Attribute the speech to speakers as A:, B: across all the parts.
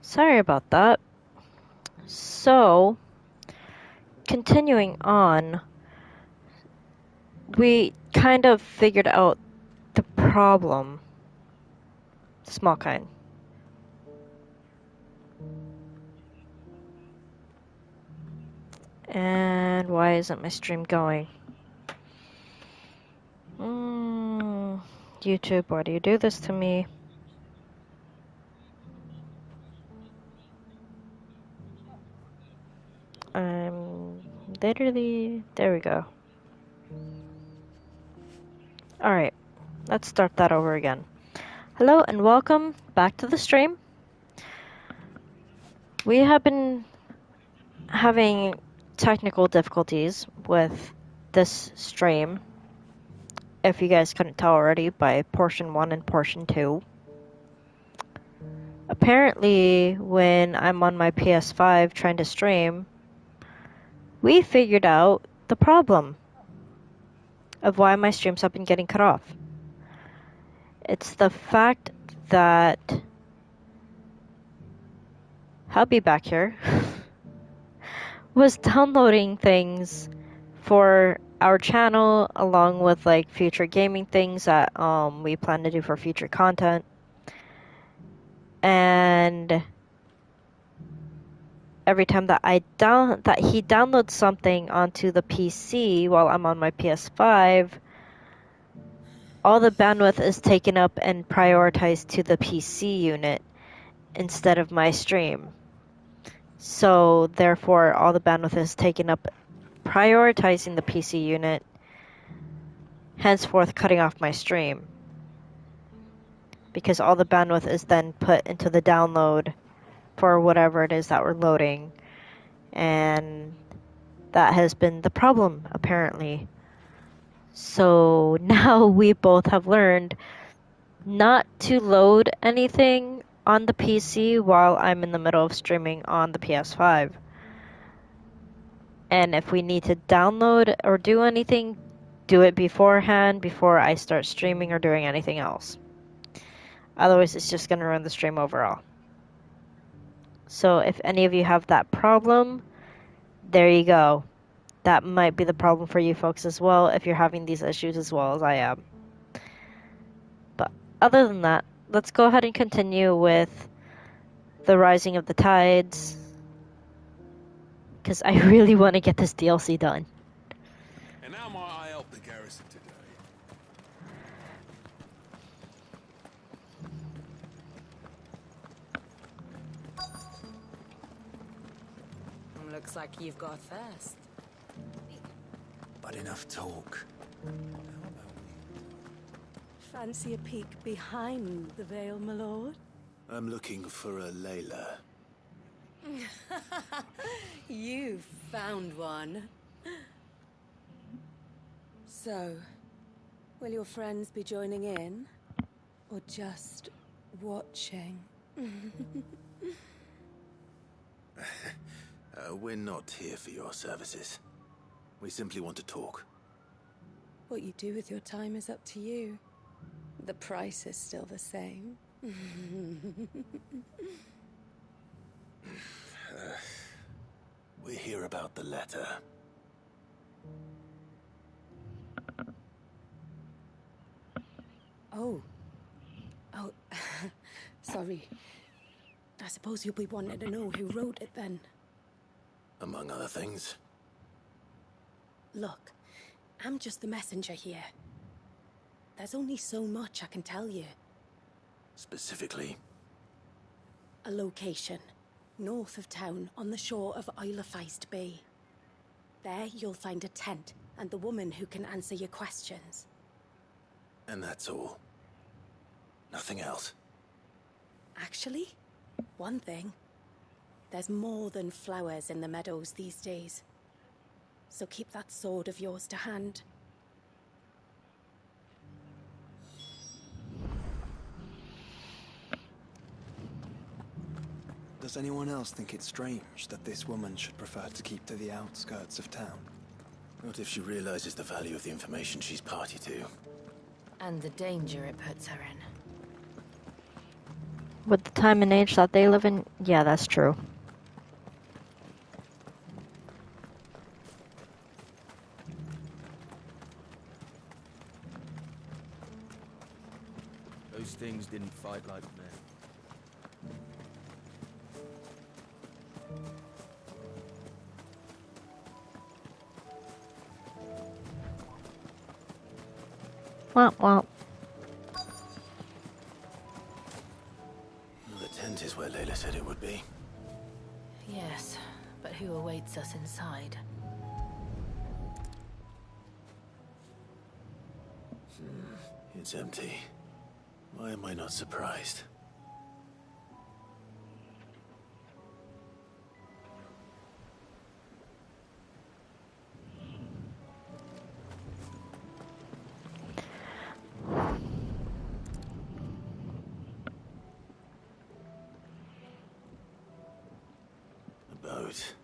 A: Sorry about that. So, continuing on, we kind of figured out the problem. Small kind. And why isn't my stream going? YouTube, why do you do this to me? I'm literally... There we go. Alright, let's start that over again. Hello and welcome back to the stream. We have been having technical difficulties with this stream, if you guys couldn't tell already by portion 1 and portion 2. Apparently, when I'm on my PS5 trying to stream, we figured out the problem of why my streams have been getting cut off. It's the fact that hubby back here was downloading things for our channel along with like future gaming things that we plan to do for future content. And every time that he downloads something onto the PC while I'm on my PS5, all the bandwidth is taken up and prioritized to the PC unit instead of my stream. So therefore, all the bandwidth is taken up prioritizing the PC unit, henceforth cutting off my stream. Because all the bandwidth is then put into the download for whatever it is that we're loading. And that has been the problem, apparently. So now we both have learned not to load anything on the PC while I'm in the middle of streaming on the PS5. And if we need to download or do anything, do it beforehand before I start streaming or doing anything else. Otherwise, it's just going to ruin the stream overall. So if any of you have that problem, there you go. That might be the problem for you folks as well if you're having these issues as well as I am. But other than that, let's go ahead and continue with the Rising of the Tides, because I really want to get this DLC done.
B: And how might I help the garrison today?
C: Looks like you've got thirst.
D: But enough talk.
E: Fancy a peek behind the veil, my lord?
D: I'm looking for a Layla.
E: You found one. So, will your friends be joining in? Or just watching?
D: We're not here for your services. We simply want to talk.
E: What you do with your time is up to you. The price is still the same.
D: We're here about the letter.
E: Oh, sorry. I suppose you'll be wanting to know who wrote it then.
D: Among other things.
E: Look, I'm just the messenger here. There's only so much I can tell you.
D: Specifically?
E: A location, north of town, on the shore of Isle of Feist Bay. There you'll find a tent and the woman who can answer your questions.
D: And that's all. Nothing else.
E: Actually, one thing. There's more than flowers in the meadows these days. So keep that sword of yours to hand.
F: Does anyone else think it's strange that this woman should prefer to keep to the outskirts of town?
D: What if she realizes the value of the information she's party to?
C: And the danger it puts her in.
A: With the time and age that they live in, yeah, that's true.
C: Those things didn't fight like men.
A: Well.
D: The tent is where Layla said it would be.
G: Yes, but who awaits us inside?
D: It's empty. Why am I not surprised? A boat.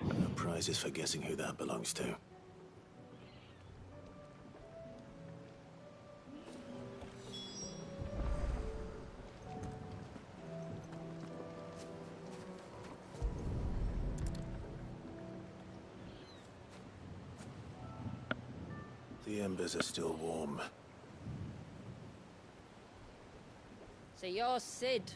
D: No prizes for guessing who that belongs to. The embers are still warm.
G: So you're Sid.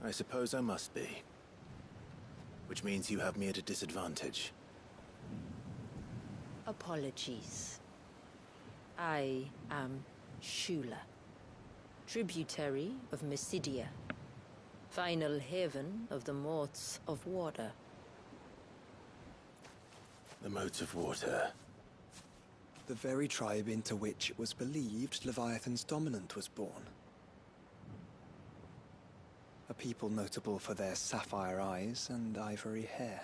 D: I suppose I must be. Which means you have me at a disadvantage.
G: Apologies. I am Shula, tributary of Mysidia, final haven of the Moats of Water.
D: The Moats of Water.
F: The very tribe into which it was believed Leviathan's dominant was born. A people notable for their sapphire eyes and ivory hair.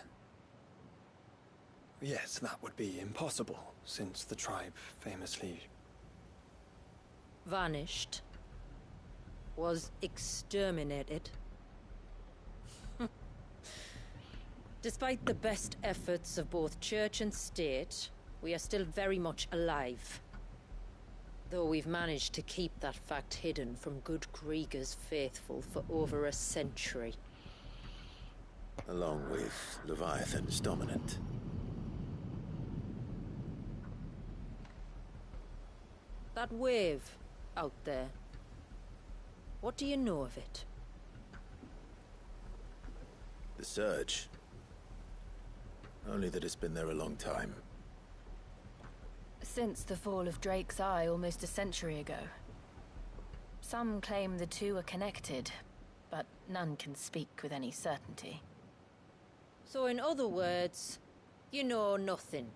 F: Yes, that would be impossible, since the tribe famously...
G: Vanished. Was exterminated. Despite the best efforts of both church and state, we are still very much alive. Though we've managed to keep that fact hidden from good Krieger's faithful for over a century.
D: Along with Leviathan's dominant.
G: That wave out there. What do you know of it?
D: The Surge. Only that it's been there a long time.
H: Since the fall of Drake's Eye almost a century ago. Some claim the two are connected, but none can speak with any certainty.
G: So in other words, you know nothing.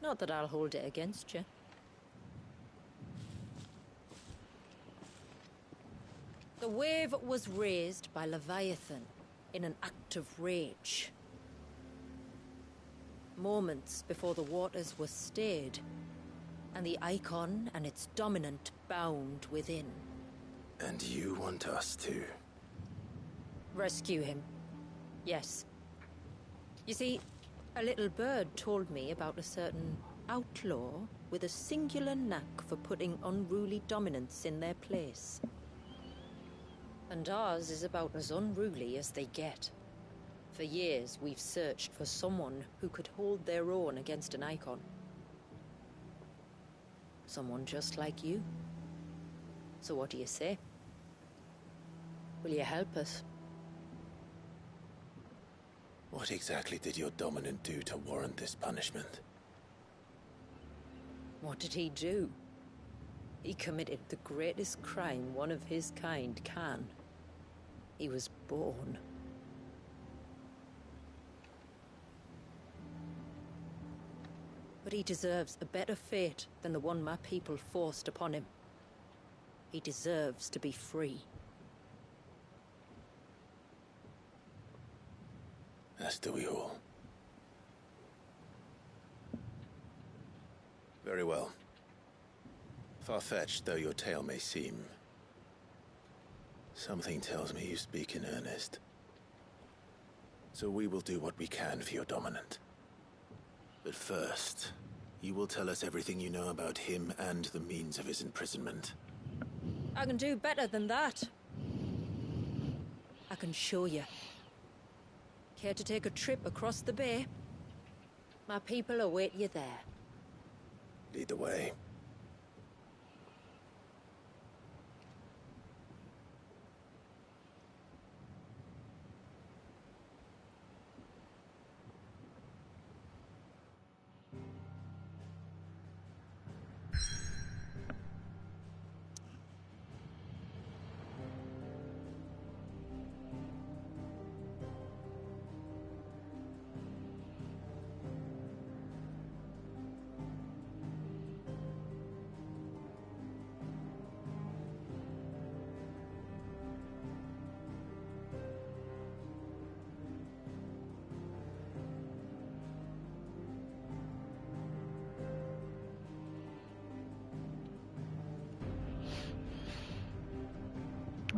G: Not that I'll hold it against you. The wave was raised by Leviathan in an act of rage. Moments before the waters were stayed, and the icon and its dominant bound within.
D: And you want us to?
G: Rescue him. Yes. You see, a little bird told me about a certain outlaw with a singular knack for putting unruly dominants in their place. And ours is about as unruly as they get. For years, we've searched for someone who could hold their own against an icon. Someone just like you. So what do you say? Will you help us?
D: What exactly did your dominant do to warrant this punishment?
G: What did he do? He committed the greatest crime one of his kind can. He was born. But he deserves a better fate than the one my people forced upon him. He deserves to be free.
D: As do we all. Very well. Far-fetched though your tale may seem, Something tells me you speak in earnest. So we will do what we can for your dominant. But first, you will tell us everything you know about him and the means of his imprisonment.
G: I can do better than that. I can show you. Care to take a trip across the bay? My people await you there.
D: Lead the way.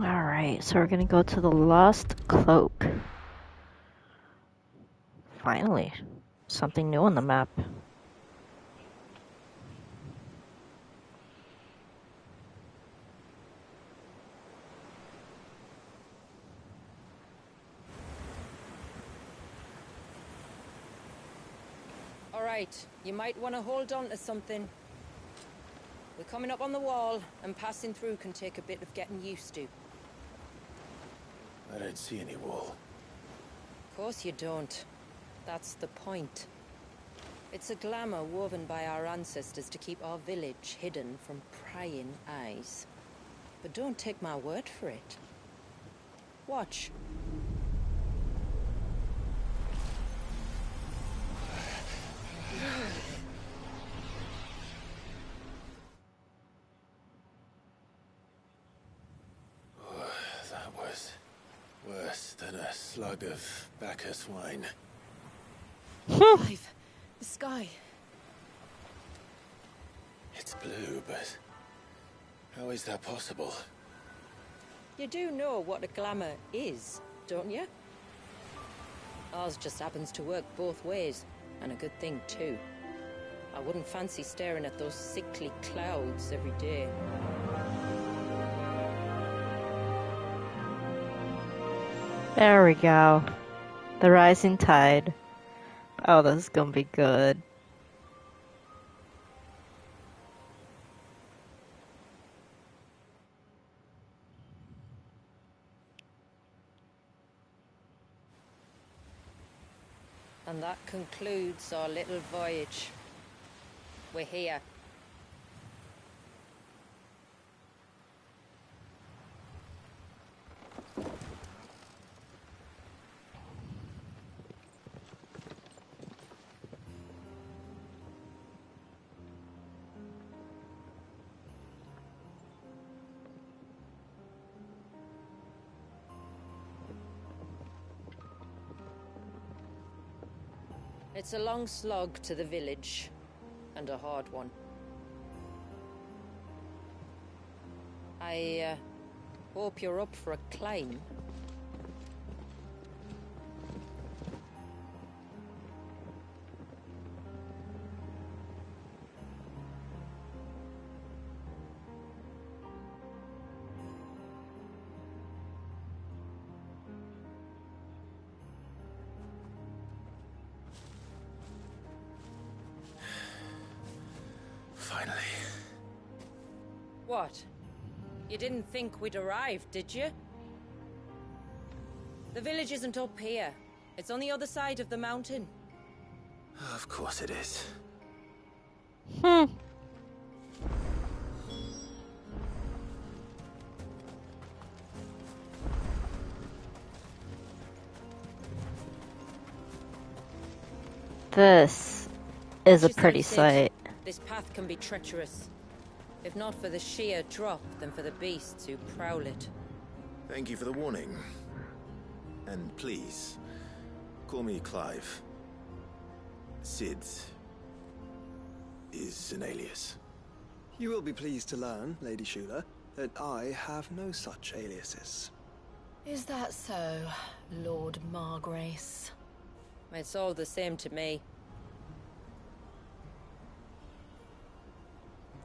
A: Alright, so we're gonna go to the Lost Cloak. Finally, something new on the map.
G: Alright, you might want to hold on to something. We're coming up on the wall, and passing through can take a bit of getting used to.
D: I don't see any wall.
G: Of course you don't. That's the point. It's a glamour woven by our ancestors to keep our village hidden from prying eyes. But don't take my word for it. Watch.
D: That was worse than a slug of Bacchus wine.
H: Clive, the sky.
D: It's blue, but how is that possible?
G: You do know what a glamour is, don't you? Ours just happens to work both ways, and a good thing too. I wouldn't fancy staring at those sickly clouds every day.
A: There we go. The rising tide. Oh, this is gonna be good.
G: And that concludes our little voyage. We're here. It's a long slog to the village, and a hard one. I hope you're up for a climb.
D: Finally.
G: What? You didn't think we'd arrived, did you? The village isn't up here. It's on the other side of the mountain.
D: Of course it is.
A: This is a
G: She
A: pretty
G: said
A: sight.
G: this path can be treacherous. If not for the sheer drop, then for the beasts who prowl it.
D: Thank you for the warning. And please, call me Clive. Sid is an alias.
F: You will be pleased to learn, Lady Shula, that I have no such aliases.
H: Is that so, Lord Margrace?
G: It's all the same to me.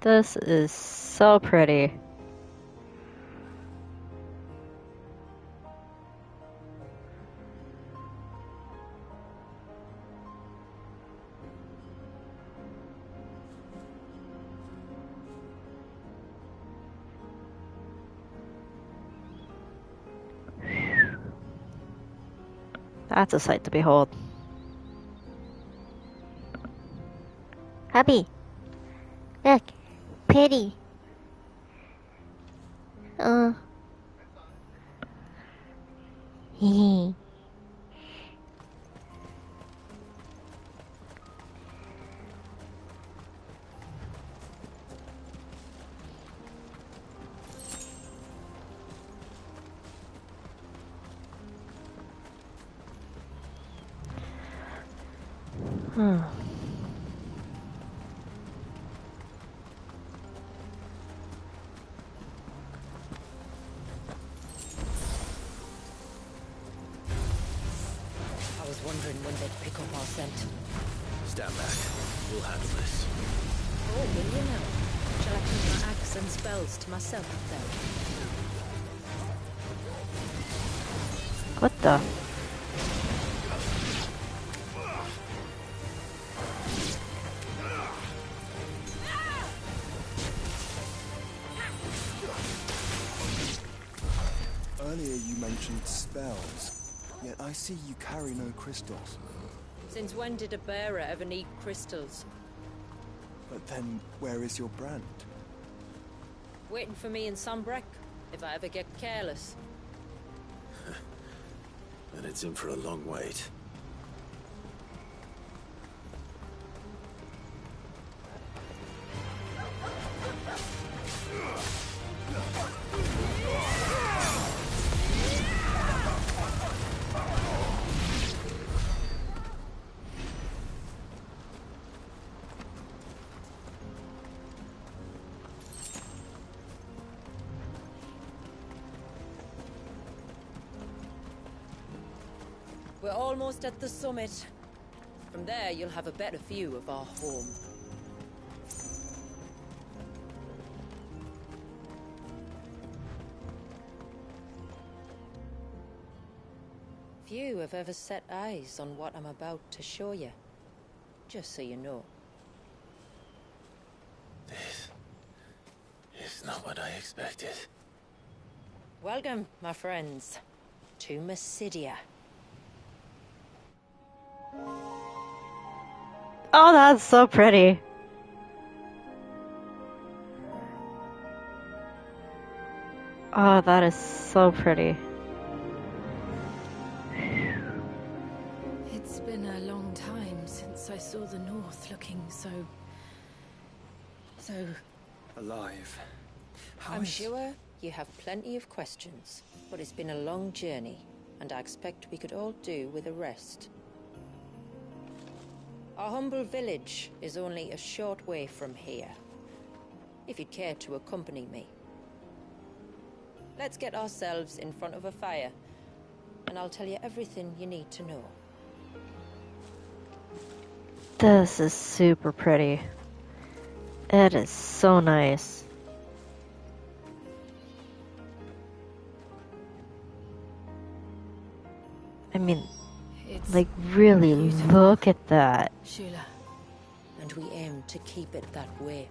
A: This is so pretty. That's a sight to behold. Hubby, look, pretty. Hee.
G: I was wondering when they'd pick up our scent.
D: Stand back. We'll handle this.
G: Oh, will you now? Shall I keep my axe and spells to myself then?
A: What the?
F: Earlier you mentioned spells, yet I see you carry no crystals.
G: Since when did a bearer ever need crystals?
F: But then, where is your brand?
G: Waiting for me in Sombrek, if I ever get careless.
D: And it's in for a long wait.
G: We're almost at the summit. From there, you'll have a better view of our home. Few have ever set eyes on what I'm about to show you. Just so you know.
D: This is not what I expected.
G: Welcome, my friends, to Mysidia.
A: Oh, that's so pretty. Oh, that is so pretty.
H: It's been a long time since I saw the North looking so
F: Alive. How
G: I'm
F: is-
G: sure you have plenty of questions, but it's been a long journey, and I expect we could all do with a rest. Our humble village is only a short way from here, if you'd care to accompany me. Let's get ourselves in front of a fire, and I'll tell you everything you need to know.
A: This is super pretty. It is so nice. I mean,
H: it's
A: like, really
H: beautiful.
A: look at that.
H: Shula.
G: And we aim to keep it that way.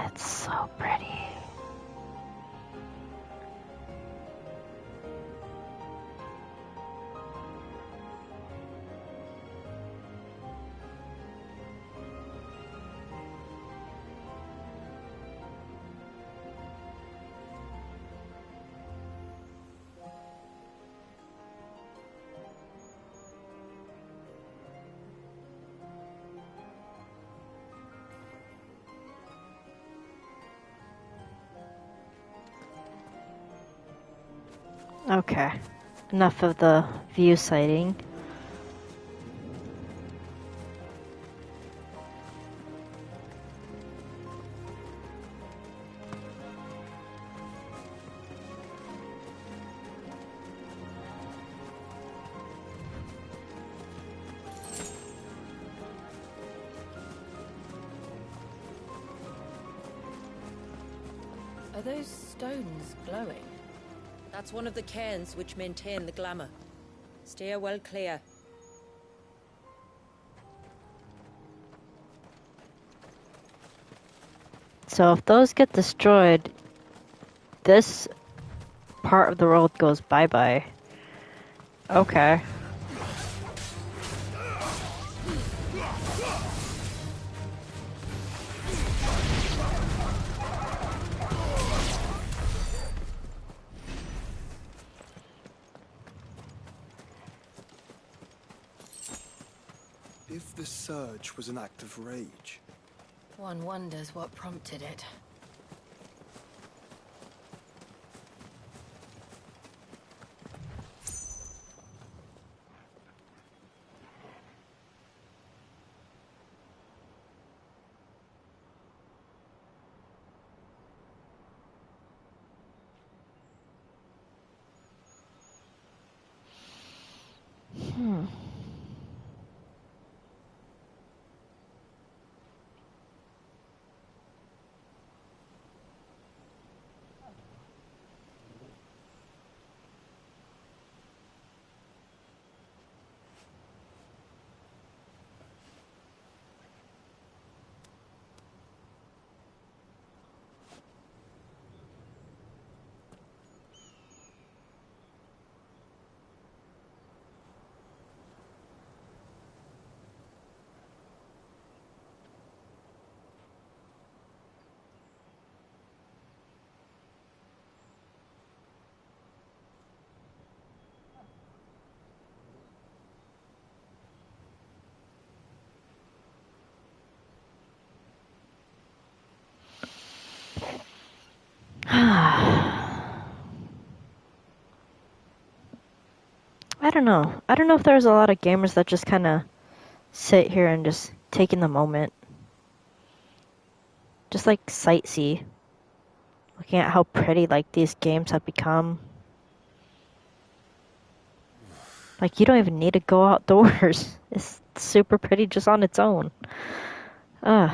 A: It's so pretty. Okay. Enough of the view sighting.
H: Are those stones glowing?
G: That's one of the cairns which maintain the glamour. Steer well clear.
A: So if those get destroyed, this part of the world goes bye-bye. Okay.
F: If the surge was an act of rage,
H: One wonders what prompted it. I don't know. I don't know if there's a lot of gamers that just kind of sit here and just take in the moment. Just like sightsee. Looking at how pretty like these games have become. Like you don't even need to go outdoors. It's super pretty just on its own. Ugh.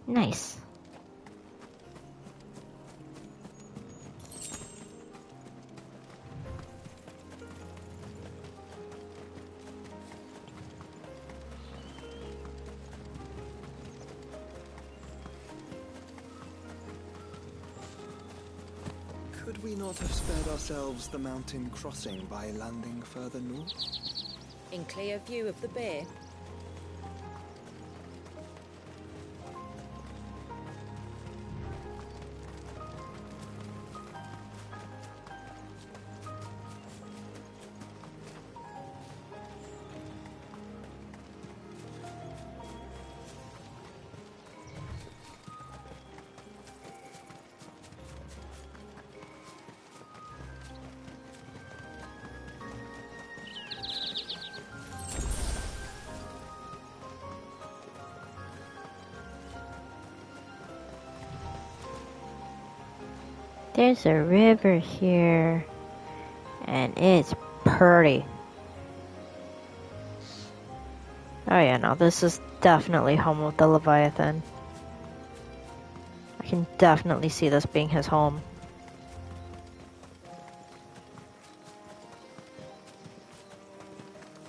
H: Nice.
F: could we not have spared ourselves the mountain crossing by landing further north?
G: In clear view of the bay.
A: There's a river here, and it's pretty. Oh yeah, no, this is definitely home of the Leviathan. I can definitely see this being his home.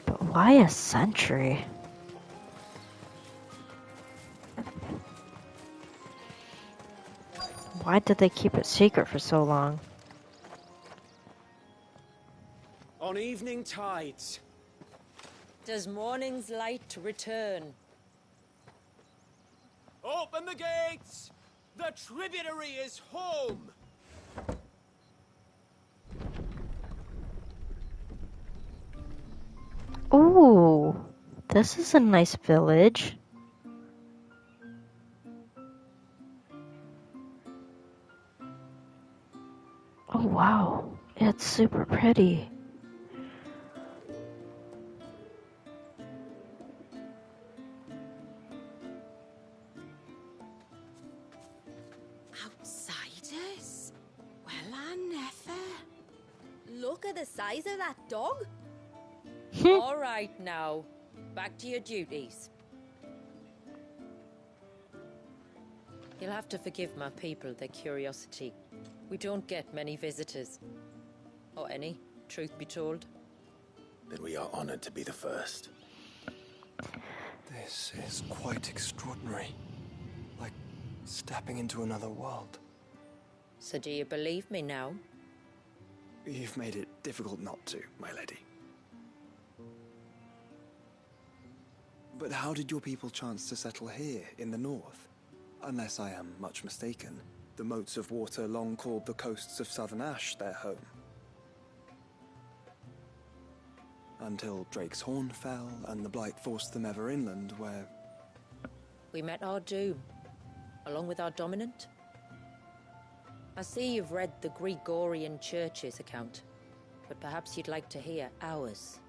A: But why a sentry? Why did they keep it secret for so long?
I: On evening tides.
G: Does morning's light return?
I: Open the gates! The tributary is home!
A: Ooh, this is a nice village. Oh wow, it's super pretty.
E: Outsiders? Well, I never.
G: Look at the size of that dog.
A: Hmm.
G: All right now, back to your duties. You'll have to forgive my people their curiosity. We don't get many visitors. Or any, truth be told.
D: Then we are honored to be the first.
F: This is quite extraordinary. Like stepping into another world.
G: So do you believe me now?
F: You've made it difficult not to, my lady. But how did your people chance to settle here in the north? Unless I am much mistaken, the moats of water long called the coasts of southern Ash their home. Until Drake's Horn fell and the Blight forced them ever inland, where...
G: We met our doom, along with our dominant. I see you've read the Gregorian Church's account, but perhaps you'd like to hear ours.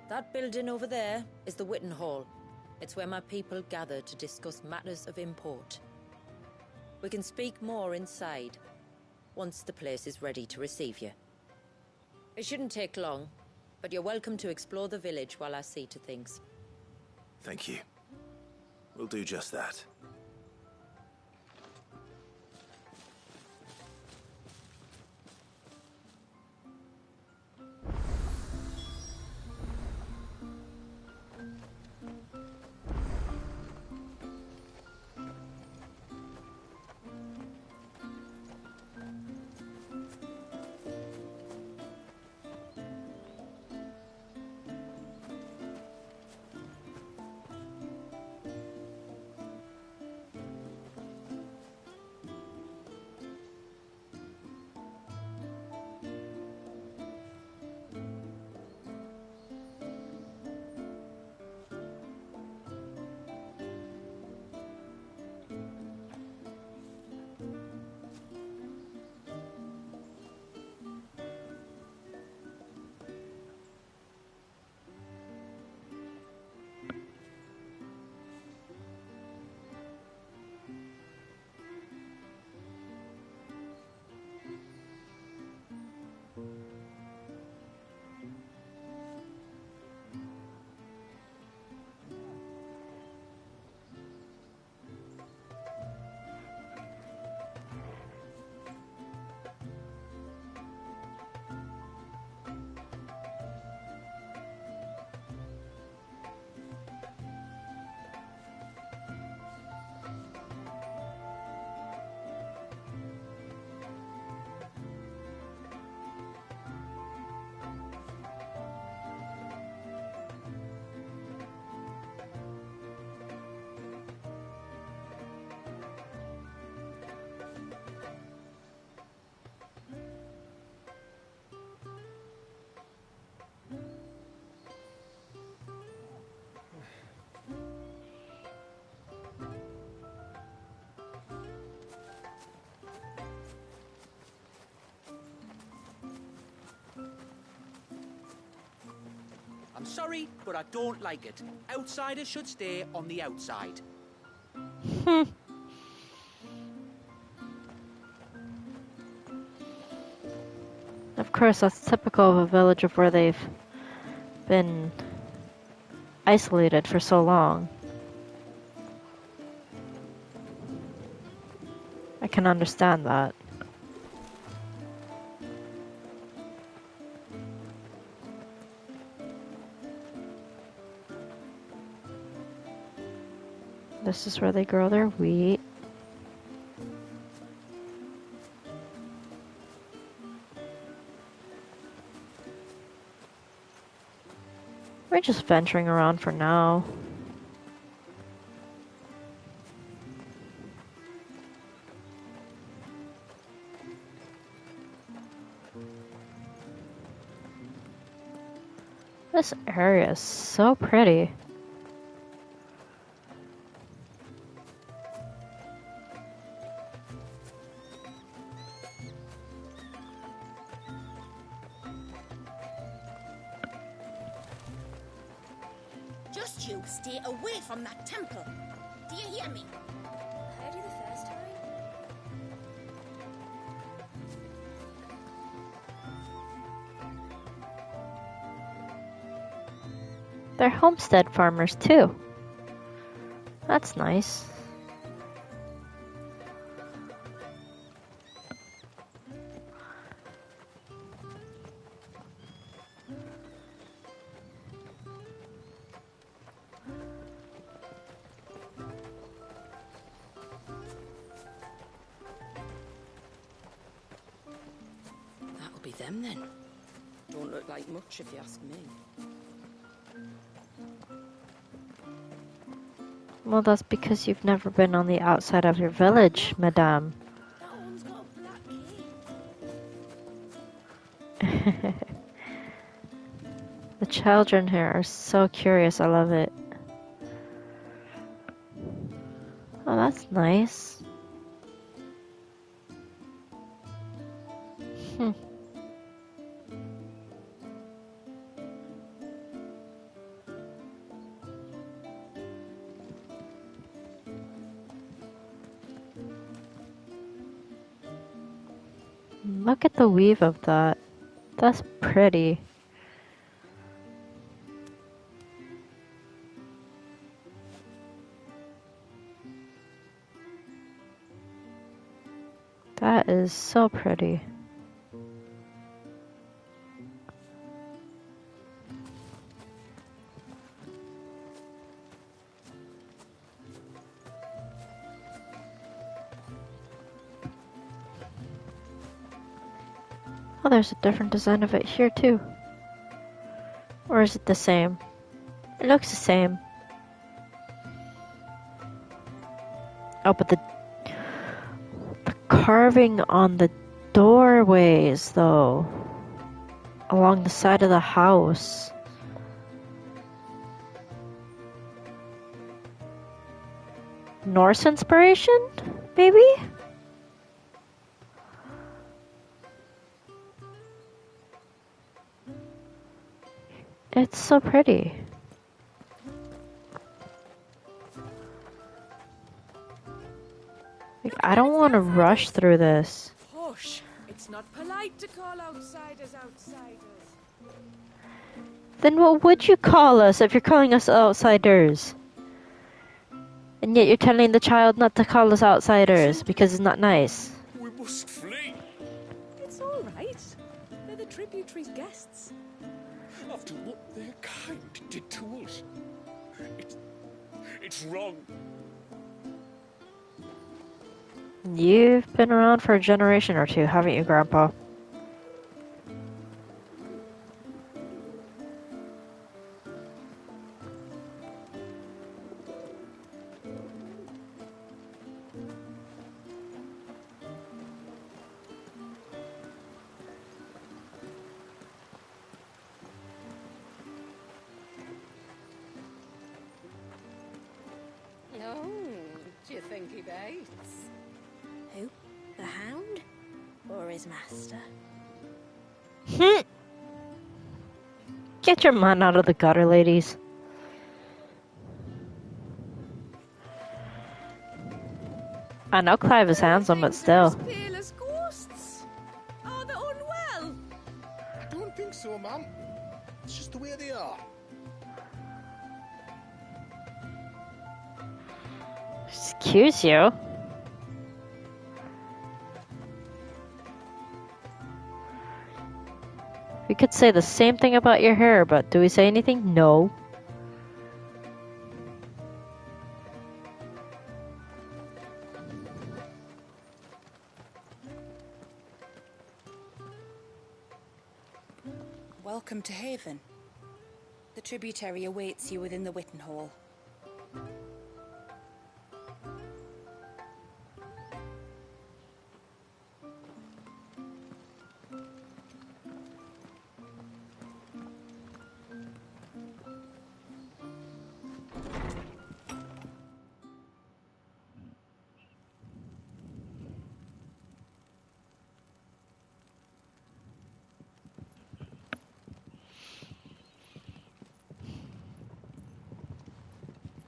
G: That building over there is the Witten Hall. It's where my people gather to discuss matters of import. We can speak more inside, once the place is ready to receive you. It shouldn't take long, but you're welcome to explore the village while I see to things.
D: Thank you. We'll do just that.
I: I'm sorry, but I don't like it. Outsiders should stay on the outside.
A: Of course, that's typical of a village of where they've been isolated for so long. I can understand that. This is where they grow their wheat. We're just venturing around for now. This area is so pretty.
J: Just you stay away from that temple. Do you hear me?
K: Heard you the first time?
A: They're homestead farmers too. That's nice.
J: That'll be them then. Don't look like much if you ask me.
A: Well, that's because you've never been on the outside of your village, madame.
K: That one's got a black cape.
A: The children here are so curious, I love it. Oh, that's nice. Look at the weave of that. That's pretty. That is so pretty. Oh, there's a different design of it here too. Or is it the same? It looks the same. Oh, but the carving on the doorways, though, along the side of the house. Norse inspiration, maybe? It's so pretty. Like, I don't want to rush through this.
K: Hush! It's not polite to call outsiders outsiders.
A: Then what would you call us if you're calling us outsiders? And yet you're telling the child not to call us outsiders because it's not nice.
B: We must flee.
K: It's all right. They're the tributaries' guests.
B: After what their kind did to us. It's wrong.
A: You've been around for a generation or two, haven't you, Grandpa?
J: Oh, do you think he bites?
E: Who? The Hound? Or his master?
A: Get your man out of the gutter, ladies. I know Clive is handsome, but still.
K: Pale as ghosts. Are they unwell?
B: I don't think so, Mum. It's just the way they are.
A: Excuse you? We could say the same thing about your hair, but do we say anything? No.
J: Welcome to Haven. The tributary awaits you within the Witten Hall.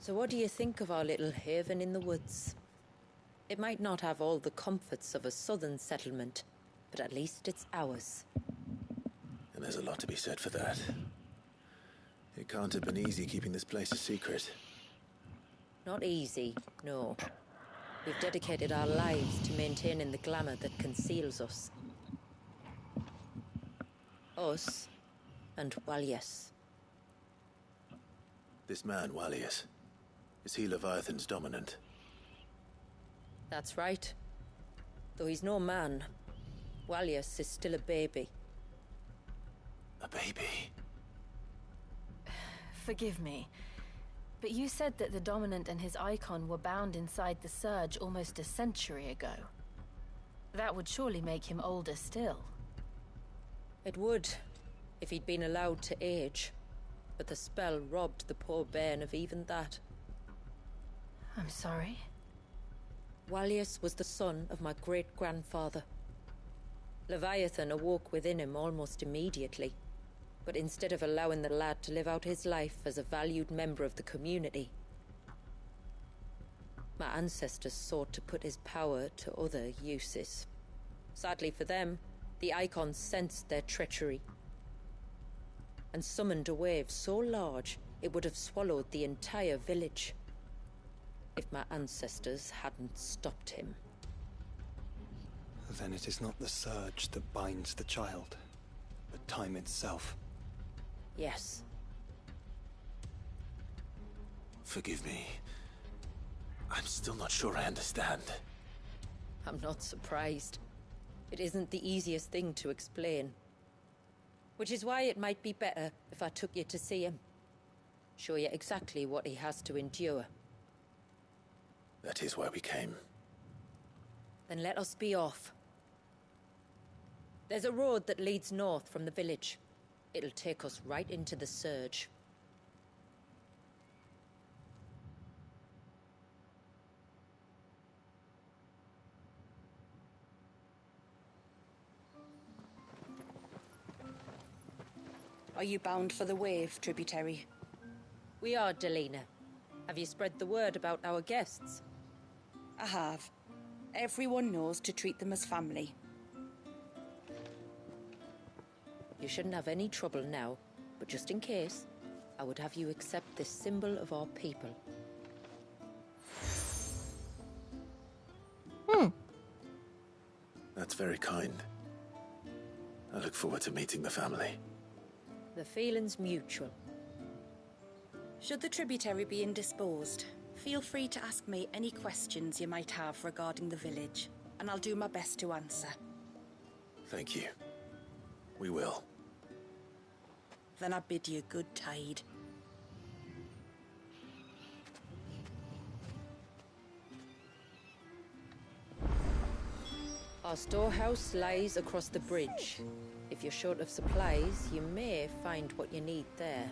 G: So what do you think of our little haven in the woods? It might not have all the comforts of a southern settlement, but at least it's ours.
D: And there's a lot to be said for that. It can't have been easy keeping this place a secret.
G: Not easy, no. We've dedicated our lives to maintaining the glamour that conceals us. Us, and Walyas.
D: This man, Walyas, is he Leviathan's dominant?
G: That's right. Though he's no man, Walyas is still a baby.
D: A baby?
H: Forgive me, but you said that the Dominant and his icon were bound inside the Surge almost a century ago. That would surely make him older still.
G: It would, if he'd been allowed to age. But the spell robbed the poor bairn of even that.
H: I'm sorry?
G: Walyas was the son of my great-grandfather. Leviathan awoke within him almost immediately. But instead of allowing the lad to live out his life as a valued member of the community, my ancestors sought to put his power to other uses. Sadly for them, the icons sensed their treachery and summoned a wave so large it would have swallowed the entire village if my ancestors hadn't stopped him.
F: Then it is not the surge that binds the child, but time itself.
G: Yes.
D: Forgive me. I'm still not sure I understand.
G: I'm not surprised. It isn't the easiest thing to explain. Which is why it might be better if I took you to see him. Show you exactly what he has to endure.
D: That is why we came.
G: Then let us be off. There's a road that leads north from the village. It'll take us right into the Surge.
J: Are you bound for the Wave, tributary?
G: We are, Delina. Have you spread the word about our guests?
J: I have. Everyone knows to treat them as family.
G: You shouldn't have any trouble now, but just in case, I would have you accept this symbol of our people.
D: That's very kind. I look forward to meeting the family.
G: The feeling's mutual.
J: Should the tributary be indisposed, feel free to ask me any questions you might have regarding the village, and I'll do my best to answer.
D: Thank you. We will.
J: Then I bid you good tide.
G: Our storehouse lies across the bridge. If you're short of supplies, you may find what you need there.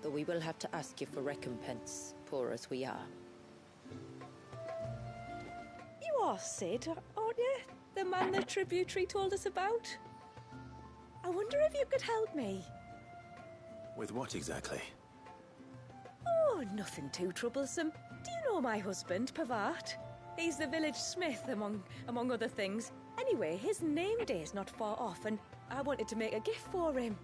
G: Though we will have to ask you for recompense, poor as we are.
K: You are Sid, aren't you? The man the tributary told us about? I wonder if you could help me.
D: With what exactly?
K: Oh, nothing too troublesome. Do you know my husband, Pavat? He's the village smith, among other things. Anyway, his name day is not far off, and I wanted to make a gift for him.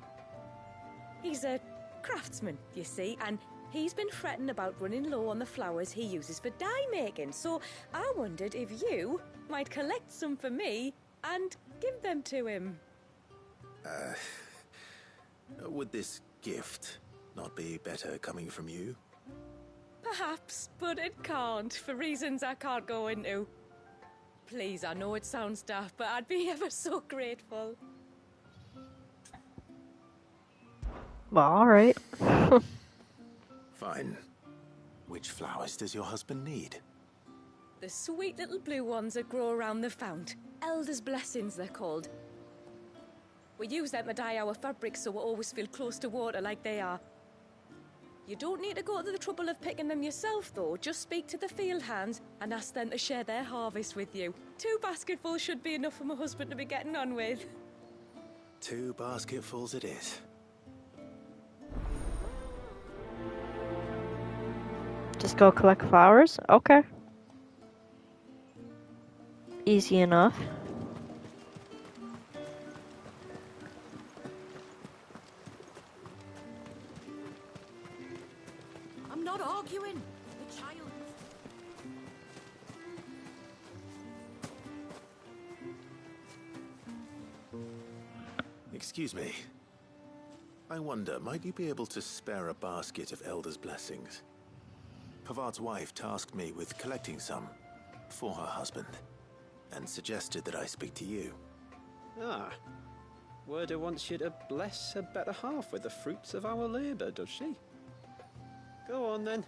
K: He's a craftsman, you see, and he's been fretting about running low on the flowers he uses for dye making. So I wondered if you might collect some for me and give them to him.
D: Would this gift not be better coming from you?
K: Perhaps, but it can't, for reasons I can't go into. Please, I know it sounds daft, but I'd be ever so grateful.
A: Well, alright.
D: Fine. Which flowers does your husband need?
K: The sweet little blue ones that grow around the fount. Elder's blessings, they're called. We use them to dye our fabrics so we always feel close to water like they are. You don't need to go to the trouble of picking them yourself, though. Just speak to the field hands and ask them to share their harvest with you. 2 basketfuls should be enough for my husband to be getting on with.
D: 2 basketfuls it is.
A: Just go collect flowers? Okay. Easy enough.
G: I'm not arguing. The child...
D: Excuse me. I wonder, might you be able to spare a basket of Elder's blessings? Pavart's wife tasked me with collecting some for her husband, and suggested that I speak to you.
L: Ah. Werda wants you to bless her better half with the fruits of our labour, does she? Go on then.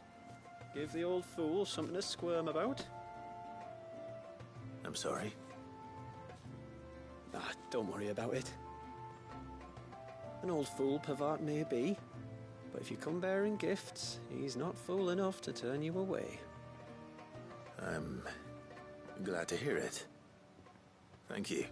L: Give the old fool something to squirm about.
D: I'm sorry.
L: Ah, don't worry about it. An old fool Pavart may be, but if you come bearing gifts, he's not fool enough to turn you away.
D: I'm glad to hear it. Thank you.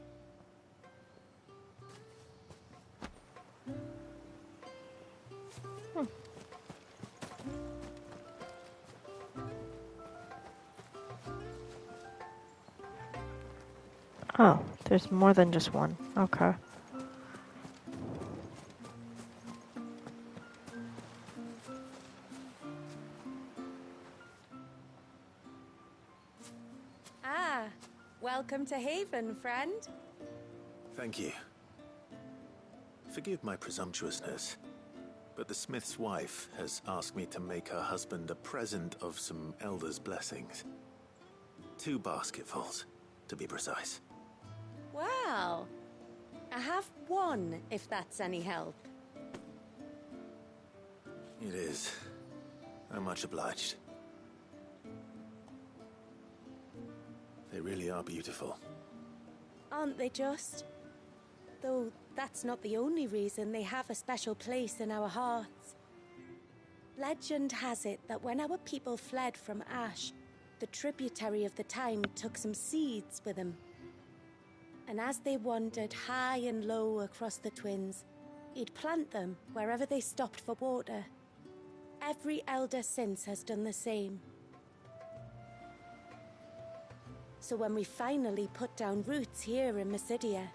A: Oh, there's more than just one. Okay.
K: Ah, welcome to Haven, friend.
D: Thank you. Forgive my presumptuousness, but the smith's wife has asked me to make her husband a present of some Elder's blessings. 2 basketfuls, to be precise.
E: Well, I have 1, if that's any help.
D: It is. I'm much obliged. They really are beautiful.
E: Aren't they just? Though that's not the only reason they have a special place in our hearts. Legend has it that when our people fled from Ash, the tributary of the time took some seeds with them. And as they wandered high and low across the Twins, he'd plant them wherever they stopped for water. Every elder since has done the same. So when we finally put down roots here in Mysidia,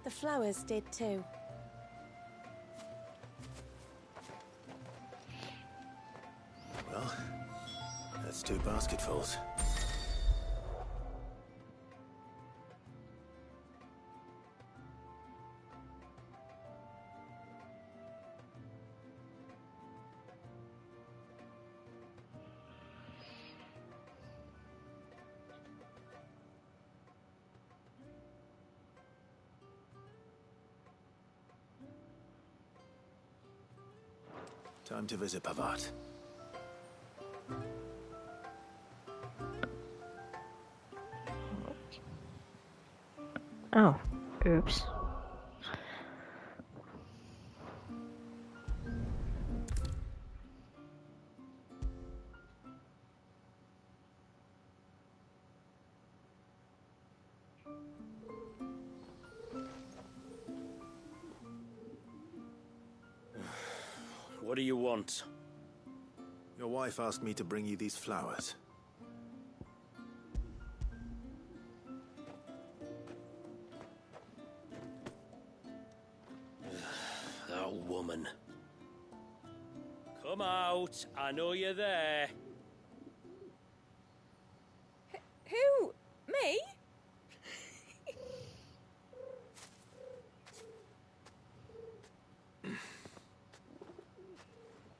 E: the flowers did too.
D: Well, that's 2 basketfuls. Time to visit Pavart.
A: Oh, oops.
C: What do you want?
D: Your wife asked me to bring you these flowers.
C: That woman. Come out. I know you're there.
K: Who? Me?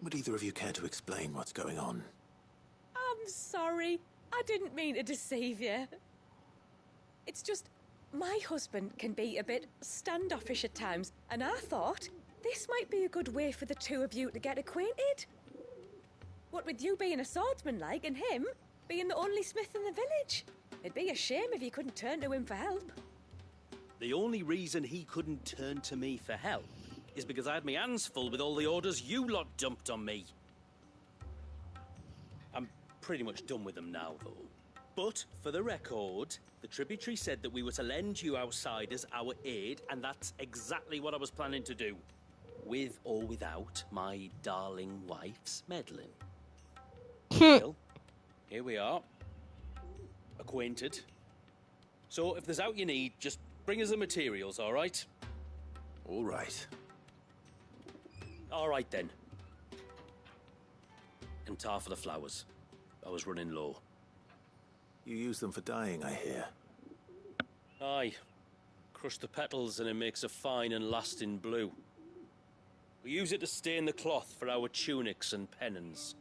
D: Would either of you care to explain what's going on?
K: I'm sorry. I didn't mean to deceive you. It's just, my husband can be a bit standoffish at times, and I thought this might be a good way for the two of you to get acquainted. What with you being a swordsman like, and him being the only smith in the village. It'd be a shame if you couldn't turn to him for help.
C: The only reason he couldn't turn to me for help is because I had my hands full with all the orders you lot dumped on me. I'm pretty much done with them now, though. But, for the record, the tributary said that we were to lend you outsiders our aid, and that's exactly what I was planning to do. With or without my darling wife's meddling. Well, here we are. Acquainted. So, if there's out you need, just bring us the materials, all right?
D: All right.
C: All right, then. And tar for the flowers. I was running low.
D: You use them for dyeing, I hear.
C: Aye. Crush the petals and it makes a fine and lasting blue. We use it to stain the cloth for our tunics and pennons.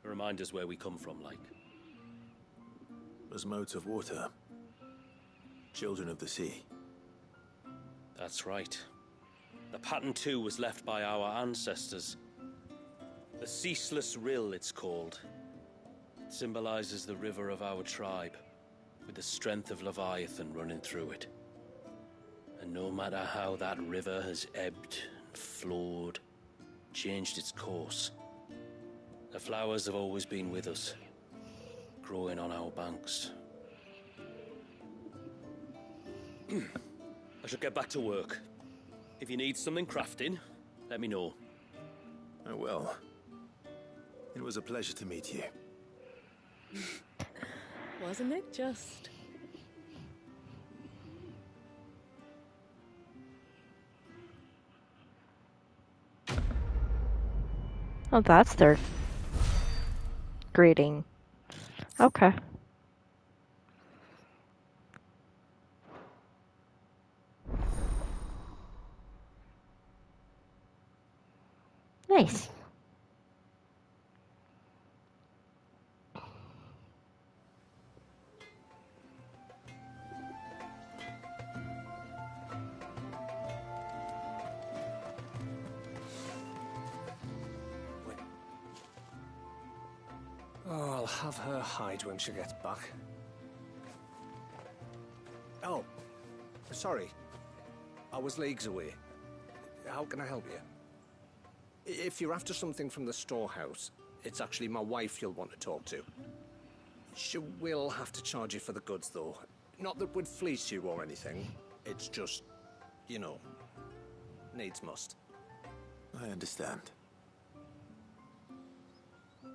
C: Remind us where we come from, like.
D: As modes of water. Children of the sea.
C: That's right. The pattern too was left by our ancestors. The Ceaseless Rill, it's called. It symbolizes the river of our tribe, with the strength of Leviathan running through it. And no matter how that river has ebbed and flowed, changed its course, the flowers have always been with us, growing on our banks. I should get back to work. If you need something crafting, let me know.
D: Oh, well. It was a pleasure to meet you.
K: Wasn't it just?
A: Oh, that's their greeting. Okay. Nice.
M: Oh, I'll have her hide when she gets back. Oh, sorry. I was leagues away. How can I help you? If you're after something from the storehouse, it's actually my wife you'll want to talk to. She will have to charge you for the goods, though. Not that we'd fleece you or anything. It's just, you know, needs must.
D: I understand.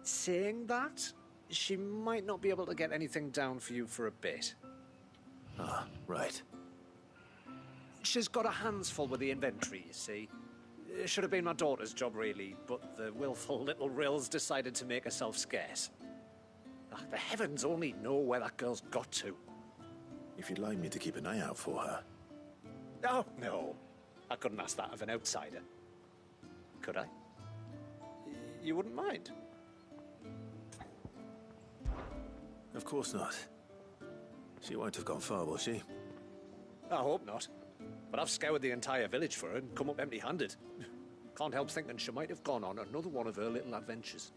M: Saying that, she might not be able to get anything down for you for a bit.
D: Ah, right.
M: She's got her hands full with the inventory, you see. It should have been my daughter's job, really, but the willful little Rills decided to make herself scarce. Ah, the heavens only know where that girl's got to.
D: If you'd like me to keep an eye out for her.
M: Oh, no. I couldn't ask that of an outsider. Could I? You wouldn't mind?
D: Of course not. She won't have gone far, will she?
M: I hope not. But I've scoured the entire village for her and come up empty-handed. Can't help thinking she might have gone on another one of her little adventures.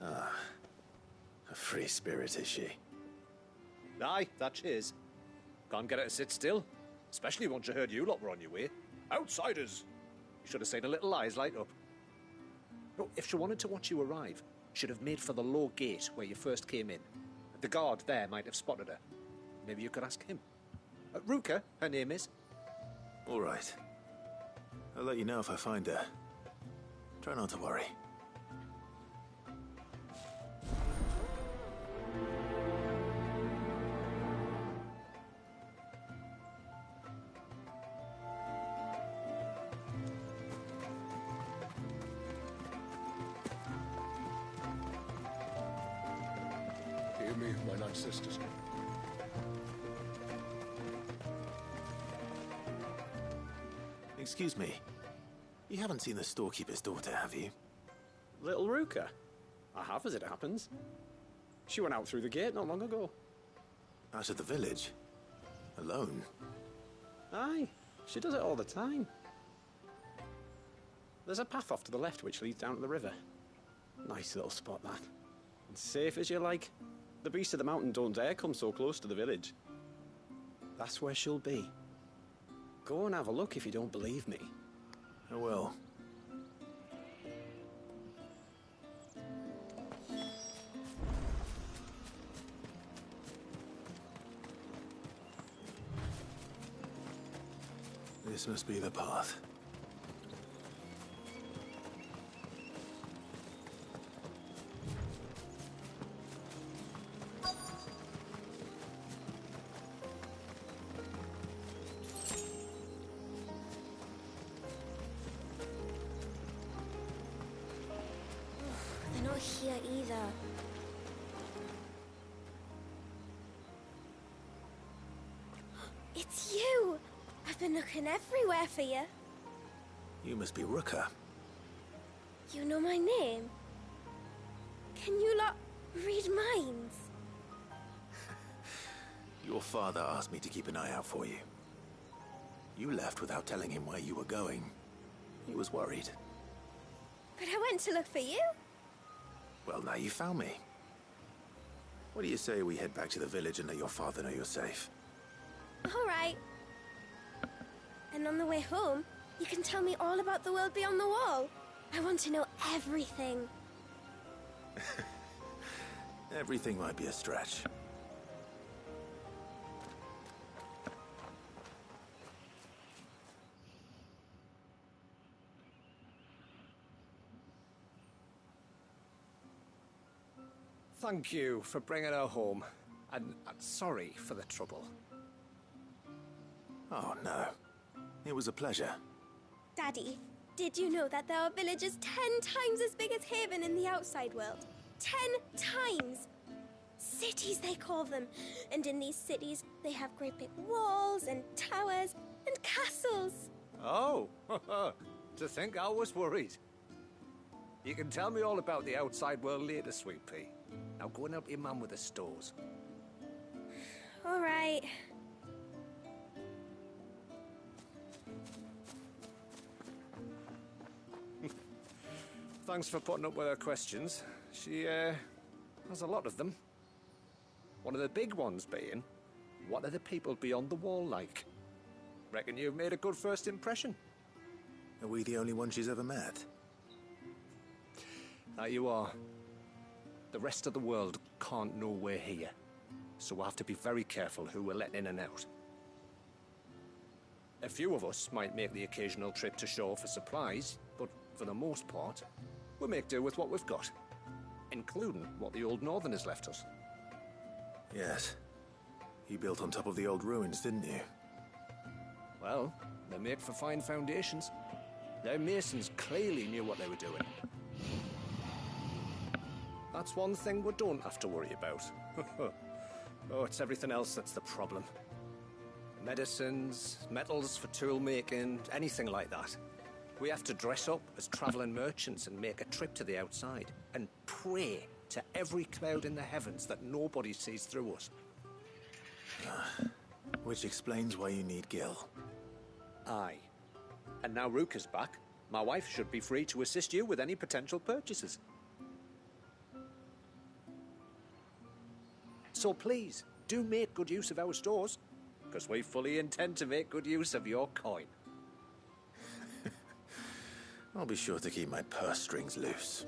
D: Ah. A free spirit, is she?
M: Aye, that she is. Can't get her to sit still. Especially once you heard you lot were on your way. Outsiders! You should have seen her little eyes light up. No, if she wanted to watch you arrive, she'd have made for the low gate where you first came in. The guard there might have spotted her. Maybe you could ask him. Ruka, her name is.
D: All right. I'll let you know if I find her. Try not to worry.
B: remind me of mine ancestors.
D: Excuse me. You haven't seen the storekeeper's daughter, have you?
L: Little Ruka? I have, as it happens. She went out through the gate not long ago.
D: Out of the village? Alone?
L: Aye, she does it all the time. There's a path off to the left which leads down to the river. Nice little spot, that. And safe as you like. The beasts of the mountain don't dare come so close to the village. That's where she'll be. Go and have a look if you don't believe me.
D: I will. This must be the path.
E: They're not here either. It's you! I've been looking everywhere for you.
D: You must be Ruka.
E: You know my name? Can you lot read minds?
D: Your father asked me to keep an eye out for you. You left without telling him where you were going. He was worried.
E: But I went to look for you.
D: Well, now you found me. What do you say we head back to the village and let your father know you're safe?
E: All right. And on the way home, you can tell me all about the world beyond the wall. I want to know everything.
D: Everything might be a stretch.
M: Thank you for bringing her home. And sorry for the trouble.
D: Oh, no. It was a pleasure.
E: Daddy, did you know that there are villages 10 times as big as Haven in the outside world? 10 times! Cities, they call them. And in these cities, they have great big walls and towers and castles.
M: Oh, to think I was worried. You can tell me all about the outside world later, Sweet Pea. Now go and help your mum with the stores.
E: All right.
M: Thanks for putting up with her questions. She, has a lot of them. One of the big ones being, what are the people beyond the wall like? Reckon you've made a good first impression.
D: Are we the only one she's ever met?
M: That you are. The rest of the world can't know we're here, so we'll have to be very careful who we're letting in and out. A few of us might make the occasional trip to shore for supplies, but for the most part, we'll make do with what we've got, including what the old Northerners left us.
D: Yes. You built on top of the old ruins, didn't you?
M: Well, they're made for fine foundations. Their masons clearly knew what they were doing. That's one thing we don't have to worry about. Oh, it's everything else that's the problem. Medicines, metals for tool making, anything like that. We have to dress up as traveling merchants and make a trip to the outside and pray to every cloud in the heavens that nobody sees through us.
D: Which explains why you need Gil.
M: Aye. And now Ruka's back, my wife should be free to assist you with any potential purchases. So please, do make good use of our stores, because we fully intend to make good use of your coin.
D: I'll be sure to keep my purse strings loose.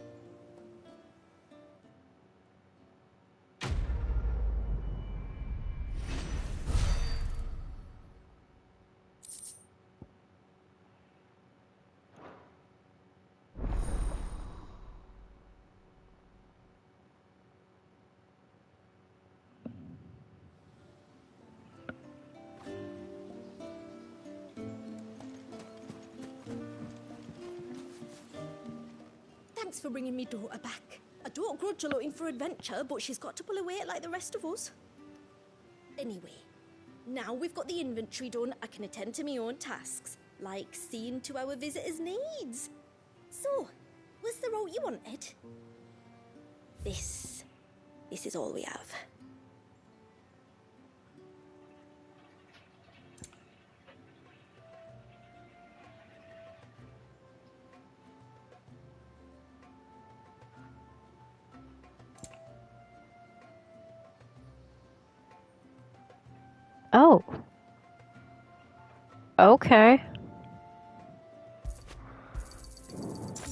N: Thanks for bringing me daughter back. I don't grudge her looking for adventure, but she's got to pull her weight like the rest of us. Anyway, now we've got the inventory done, I can attend to my own tasks, like seeing to our visitors' needs. So, was the route you wanted? This is all we have.
A: Oh. Okay.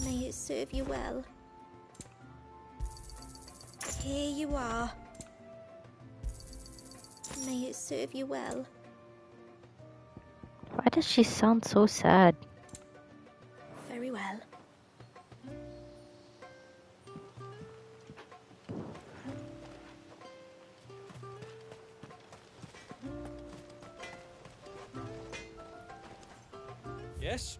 N: May it serve you well. Here you are. May it serve you well.
A: Why does she sound so sad?
N: Very well.
C: Yes?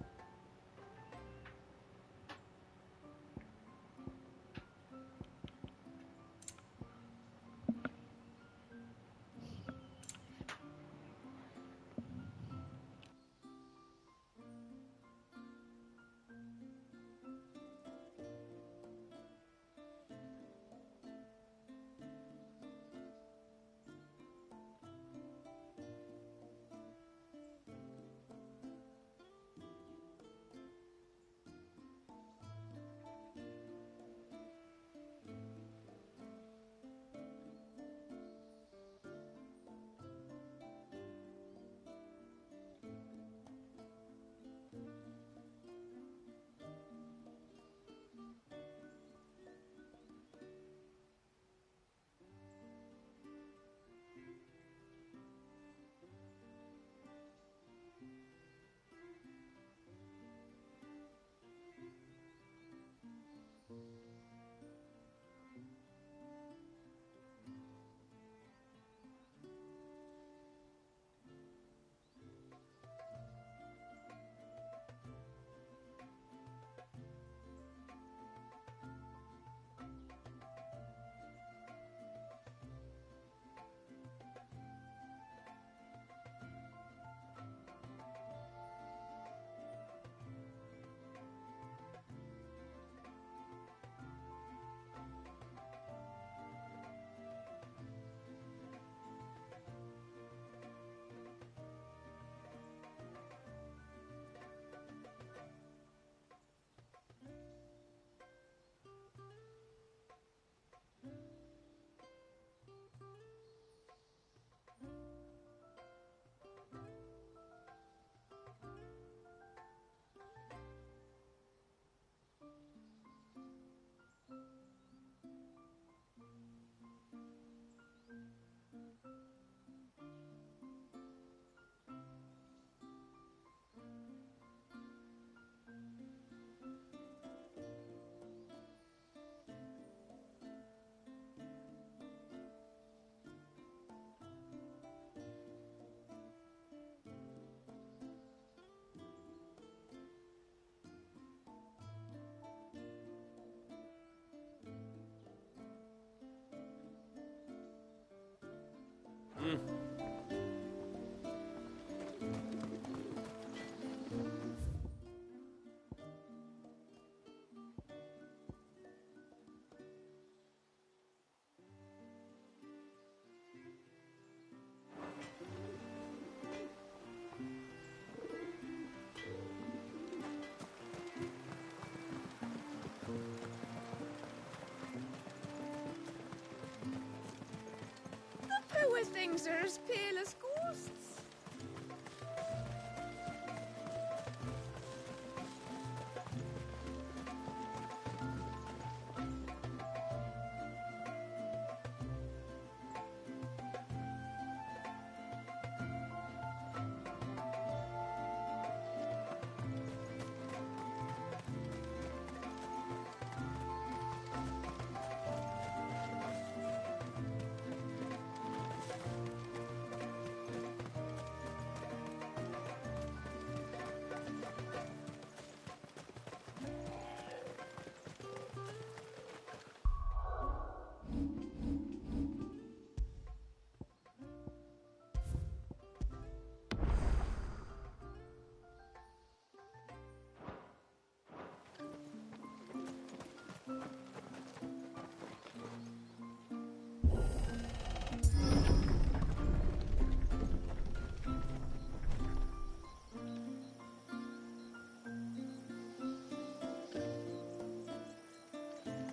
K: Poor things are as pale as ghosts.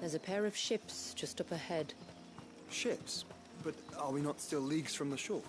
G: There's a pair of ships just up ahead.
F: Ships? But are we not still leagues from the shore?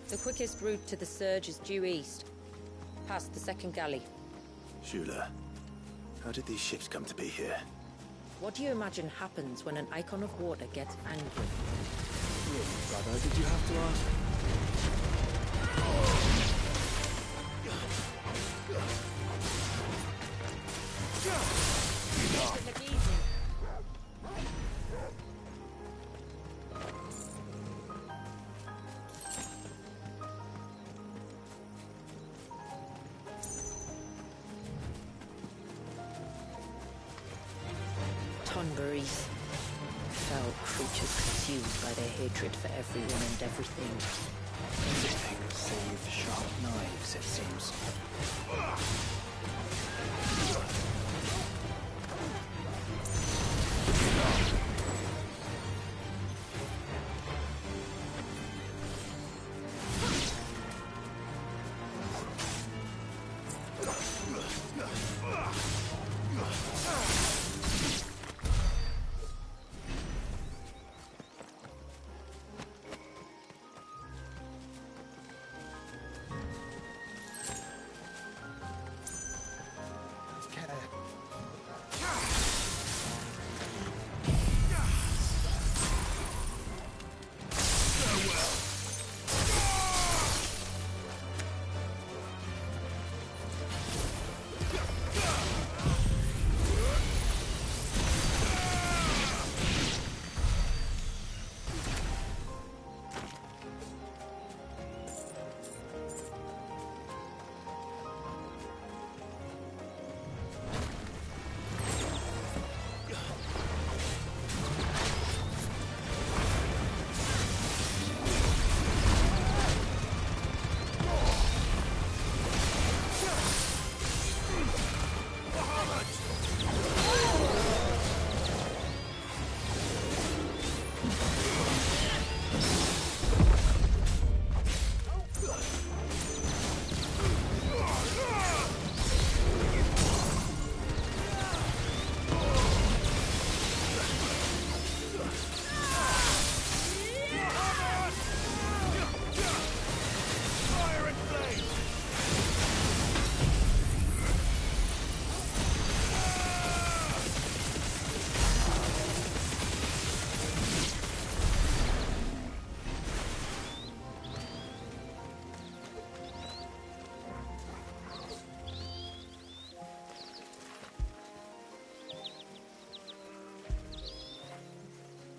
G: The quickest route to the surge is due east, past the second galley.
D: Shula, how did these ships come to be here?
G: What do you imagine happens when an icon of water gets angry?
F: Really, brother, did you have to ask?
K: Look easy.
G: Tonberries. Foul creatures consumed by their hatred for everyone and everything.
F: Everything save sharp knives, it seems.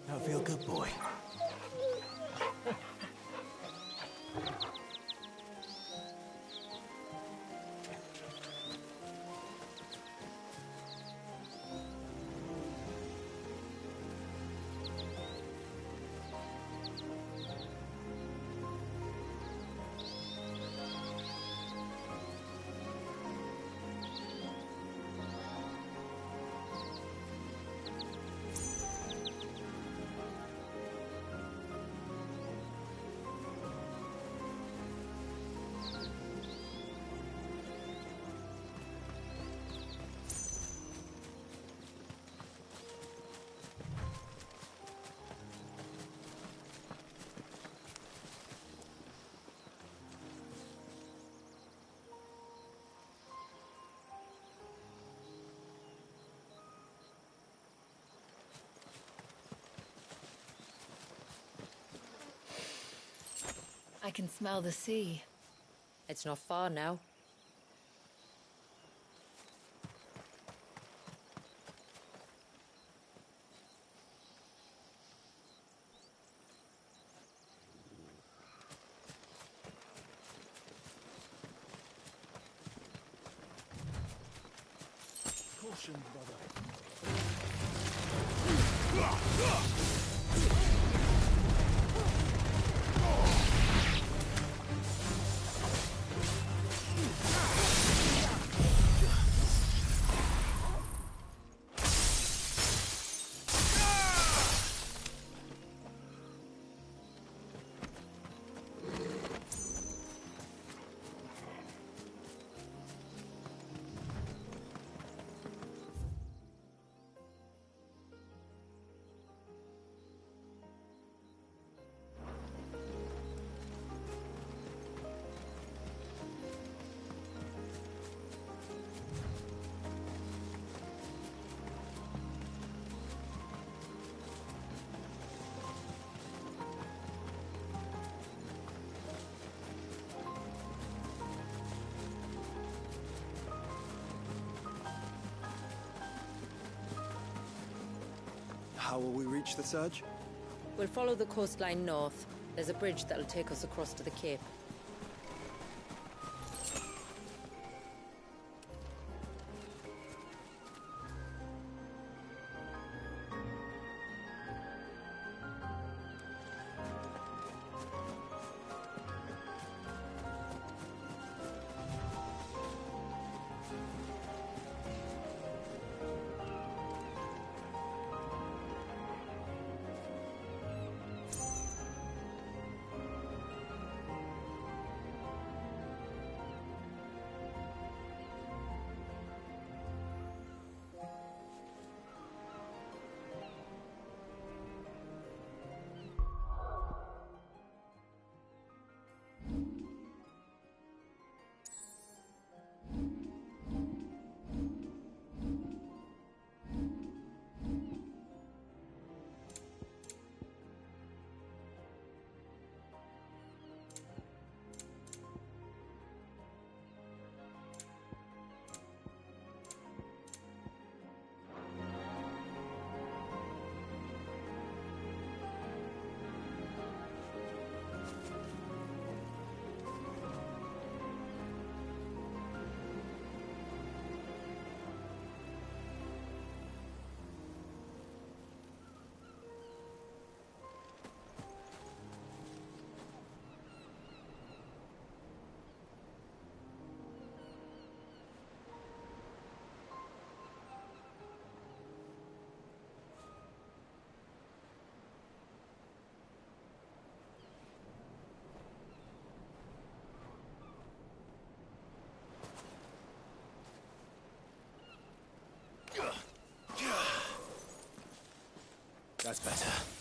D: Now feel good, boy.
H: I can smell the sea.
G: It's not far now.
B: caution, brother.
F: How will we reach the surge?
G: We'll follow the coastline north. There's a bridge that'll take us across to the cape.
D: That's better.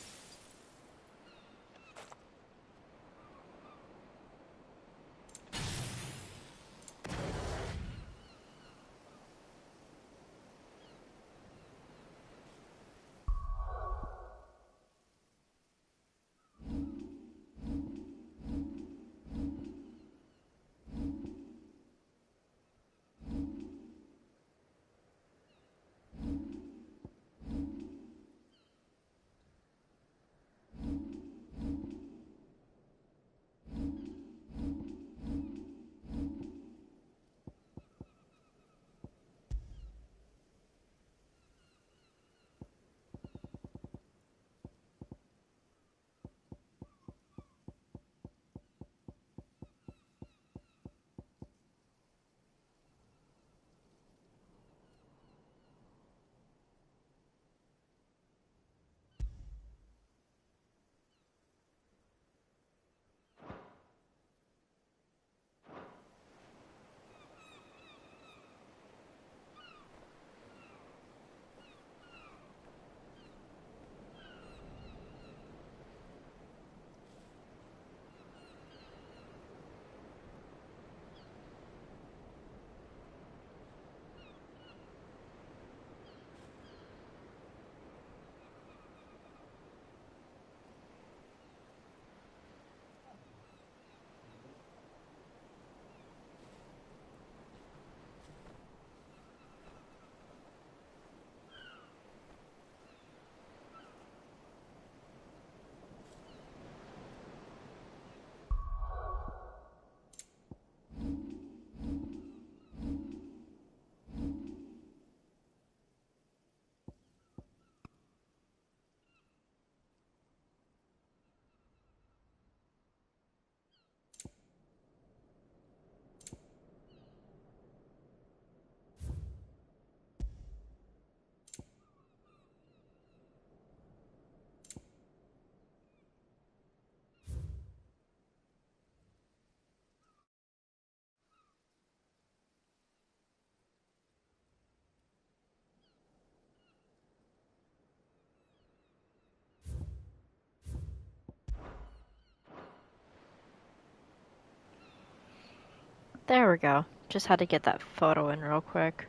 A: There we go. Just had to get that photo in real quick.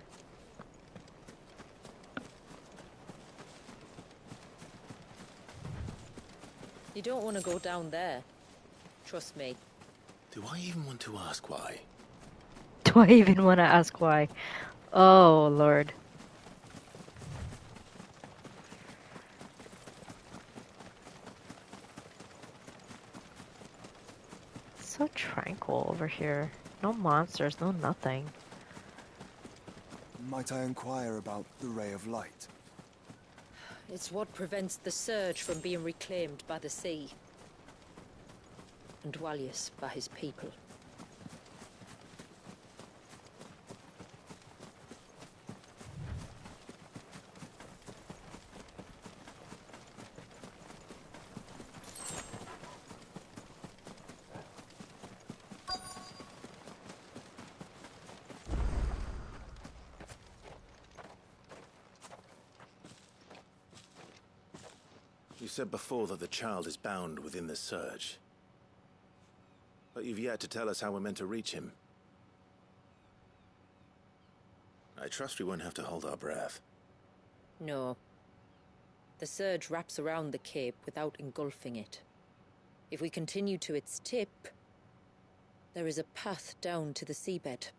G: You don't want to go down there. Trust me.
D: Do I even want to ask why?
A: Do I even want to ask why? Oh, Lord. So tranquil over here. No monsters, no nothing.
F: Might I inquire about the ray of light?
G: It's what prevents the surge from being reclaimed by the sea. And Dwalius by his people.
D: You said before that the child is bound within the surge. But you've yet to tell us how we're meant to reach him. I trust we won't have to hold our breath.
G: No. The surge wraps around the cape without engulfing it. If we continue to its tip, there is a path down to the seabed.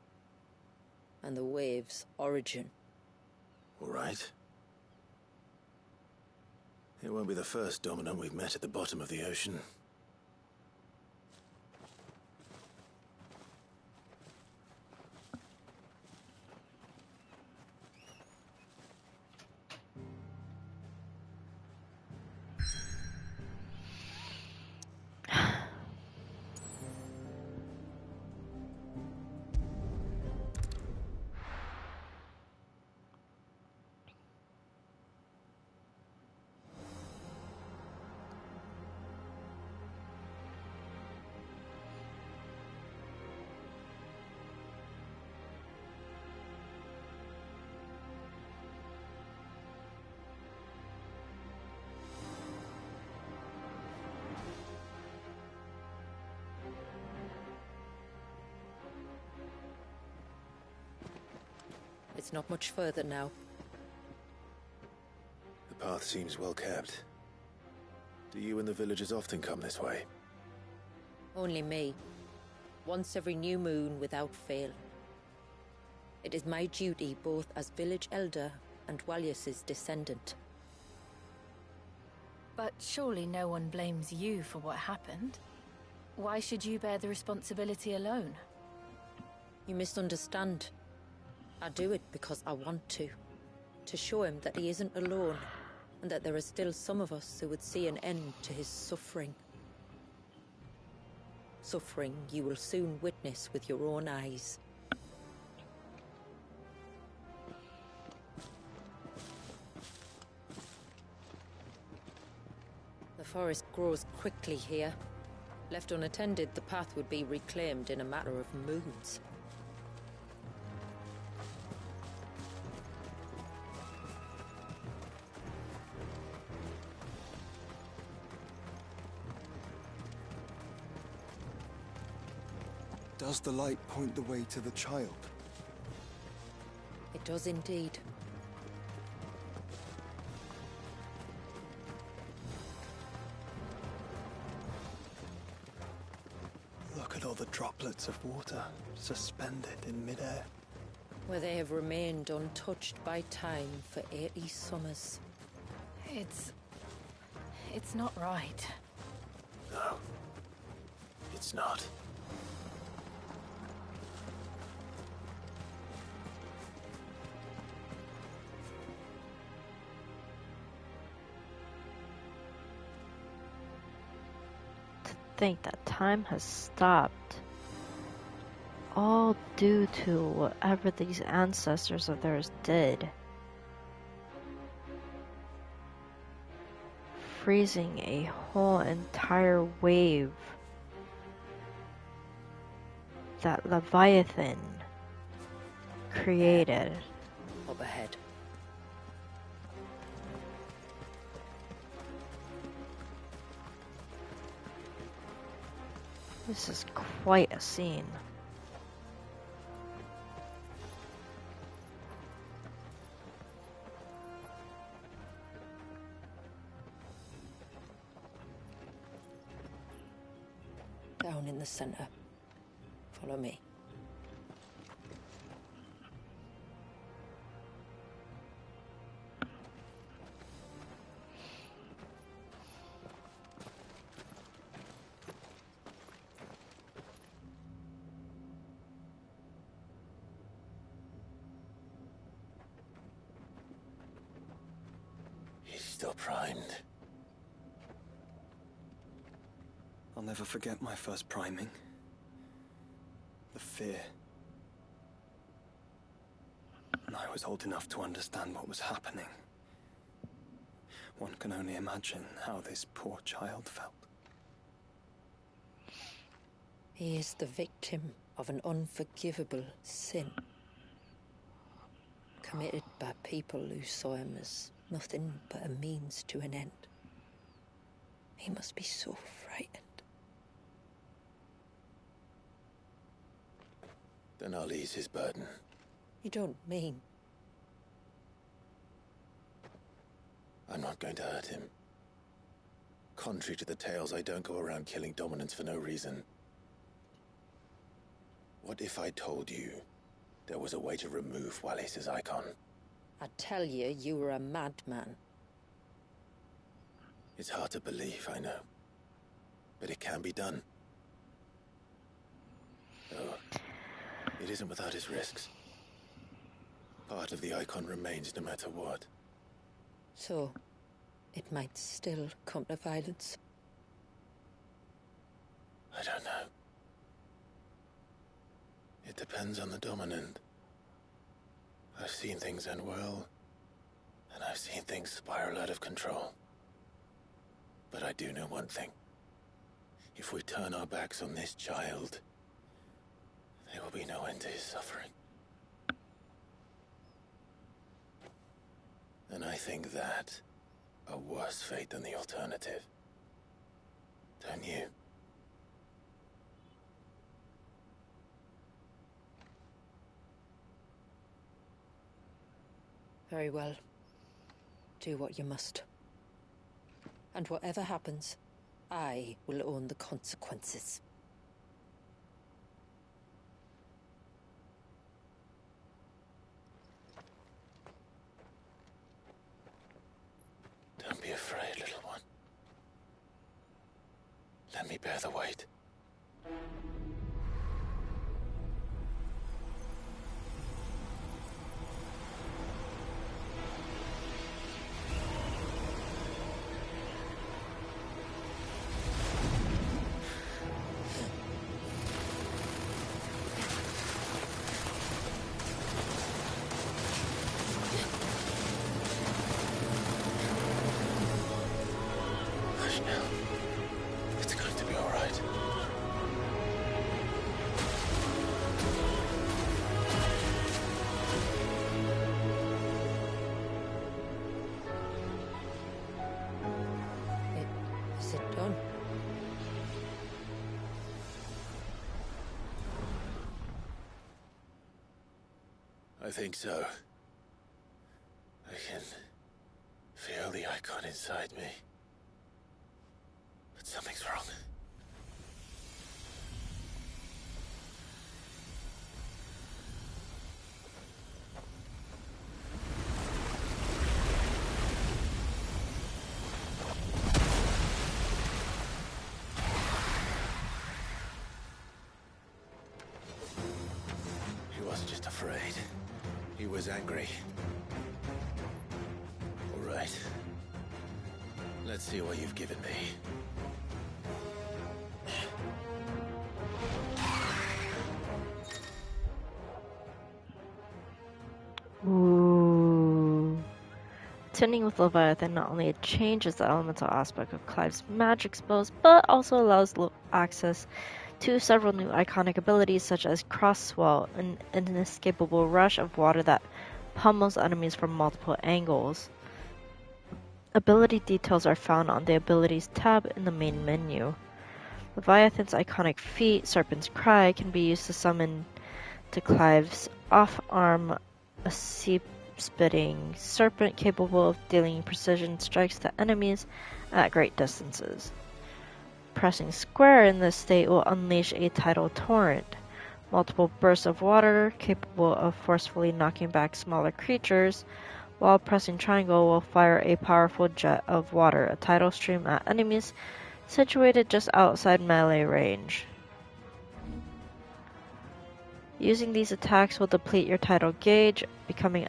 G: And the wave's origin.
D: All right. It won't be the first dominant we've met at the bottom of the ocean.
G: It's not much further now.
D: The path seems well kept. Do you and the villagers often come this way?
G: Only me. Once every new moon without fail. It is my duty both as village elder and Dwalius's descendant.
H: But surely no one blames you for what happened. Why should you bear the responsibility alone?
G: You misunderstand. I do it because I want to. To show him that he isn't alone, and that there are still some of us who would see an end to his suffering. Suffering you will soon witness with your own eyes. The forest grows quickly here. Left unattended, the path would be reclaimed in a matter of moons.
F: Does the light point the way to the child?
G: It does indeed.
F: Look at all the droplets of water suspended in midair.
G: Where they have remained untouched by time for 80 summers.
H: It's not right.
D: No. It's not.
A: Think that time has stopped. All due to whatever these ancestors of theirs did. Freezing a whole entire wave. That Leviathan created.
G: Up ahead.
A: This is quite a scene.
G: Down in the center. Follow me.
D: He's still primed.
F: I'll never forget my first priming. The fear. And I was old enough to understand what was happening. One can only imagine how this poor child felt.
G: He is the victim of an unforgivable sin. Committed by people who saw him as nothing but a means to an end. He must be so frightened.
D: Then I'll ease his burden.
G: You don't mean?
D: I'm not going to hurt him. Contrary to the tales, I don't go around killing dominants for no reason. What if I told you there was a way to remove Wallis's icon?
G: I tell you, you were a madman.
D: It's hard to believe, I know. But it can be done. Though, it isn't without its risks. Part of the icon remains no matter what.
G: So, it might still come to violence?
D: I don't know. It depends on the dominant. I've seen things end well, and I've seen things spiral out of control. But I do know one thing. If we turn our backs on this child, there will be no end to his suffering. And I think that a worse fate than the alternative. Don't you?
G: Very well. Do what you must. And whatever happens, I will own the consequences.
D: Don't be afraid, little one. Let me bear the weight. Hush now. It's going to be all right.
G: Is it done?
D: I think so. I can feel the icon inside me. But something's wrong. He wasn't just afraid. He was angry. All right. Let's see what you've given me.
A: Ooh. Tending with Leviathan not only changes the elemental aspect of Clive's magic spells, but also allows access to several new iconic abilities such as Cross Swell, an inescapable rush of water that pummels enemies from multiple angles. Ability details are found on the Abilities tab in the main menu. Leviathan's iconic feat, Serpent's Cry, can be used to summon to Clive's off-arm a sea-spitting serpent capable of dealing precision strikes to enemies at great distances. Pressing square in this state will unleash a tidal torrent. Multiple bursts of water capable of forcefully knocking back smaller creatures, while pressing triangle will fire a powerful jet of water, a tidal stream at enemies situated just outside melee range. Using these attacks will deplete your tidal gauge, becoming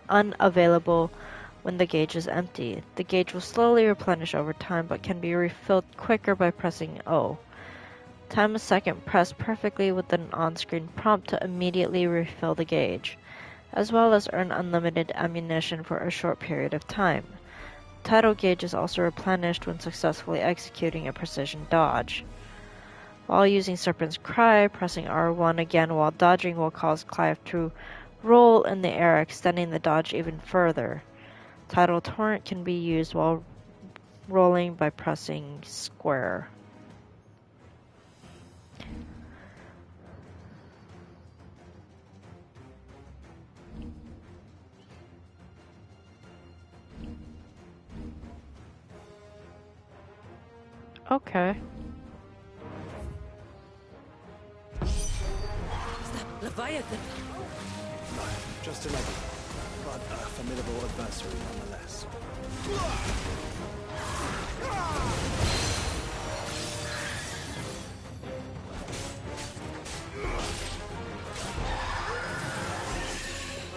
A: unavailable when the gauge is empty. The gauge will slowly replenish over time, but can be refilled quicker by pressing O. Time a second, press perfectly with an on-screen prompt to immediately refill the gauge, as well as earn unlimited ammunition for a short period of time. Tidal gauge is also replenished when successfully executing a precision dodge. While using Serpent's Cry, pressing R1 again while dodging will cause Clive to roll in the air, extending the dodge even further. Tidal Torrent can be used while rolling by pressing square. Okay.
I: Leviathan!
F: No, just another, but a formidable adversary nonetheless.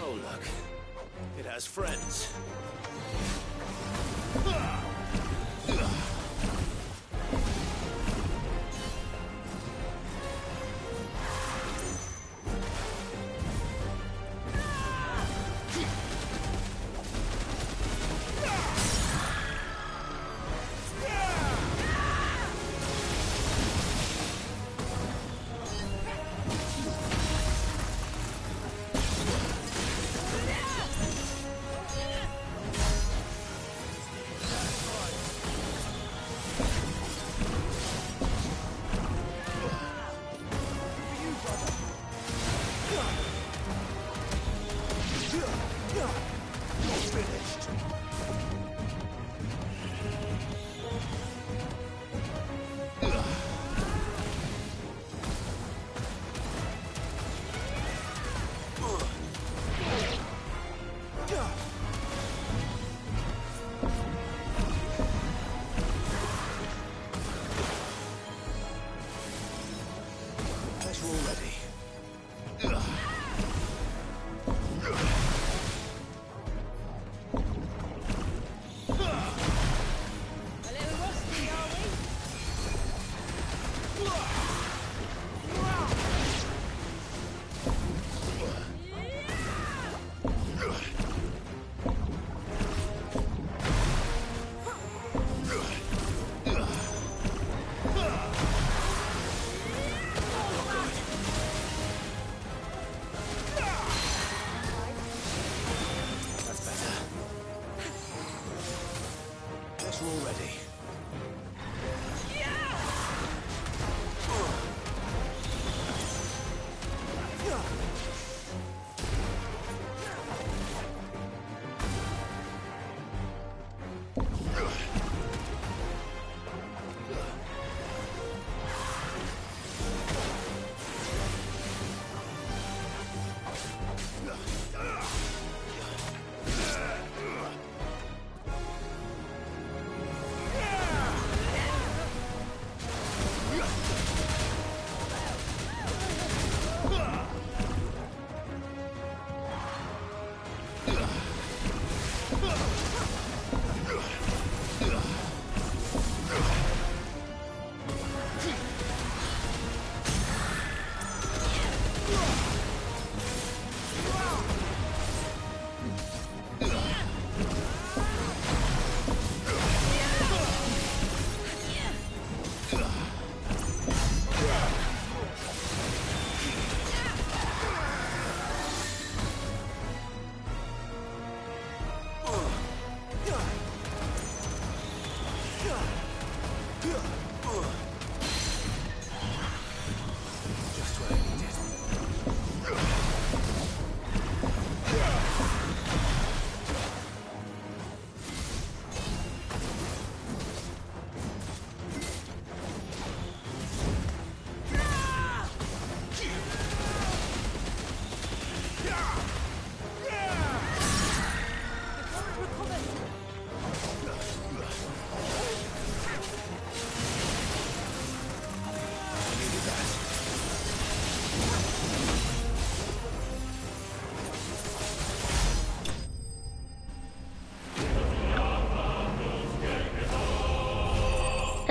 D: Oh, look. It has friends.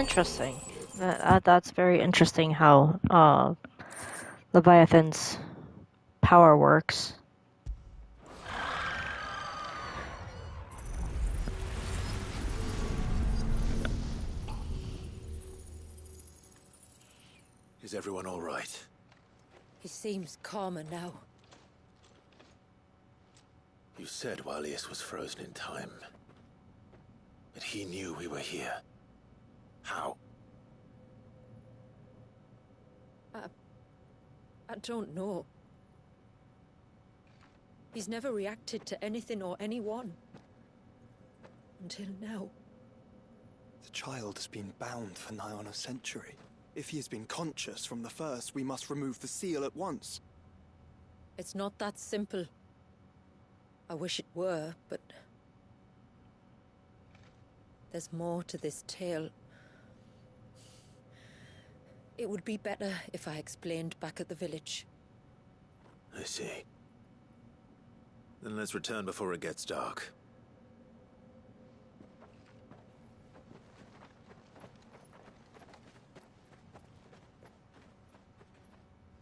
A: Interesting. That's very interesting how Leviathan's power works.
D: Is everyone all right?
G: He seems calmer now.
D: You said Walius was frozen in time. But he knew we were here. How?
G: I don't know. He's never reacted to anything or anyone. Until now.
F: The child has been bound for nigh on a century. If he has been conscious from the first, we must remove the seal at once.
G: It's not that simple. I wish it were, but... there's more to this tale. It would be better if I explained back at the village.
D: I see. Then let's return before it gets dark.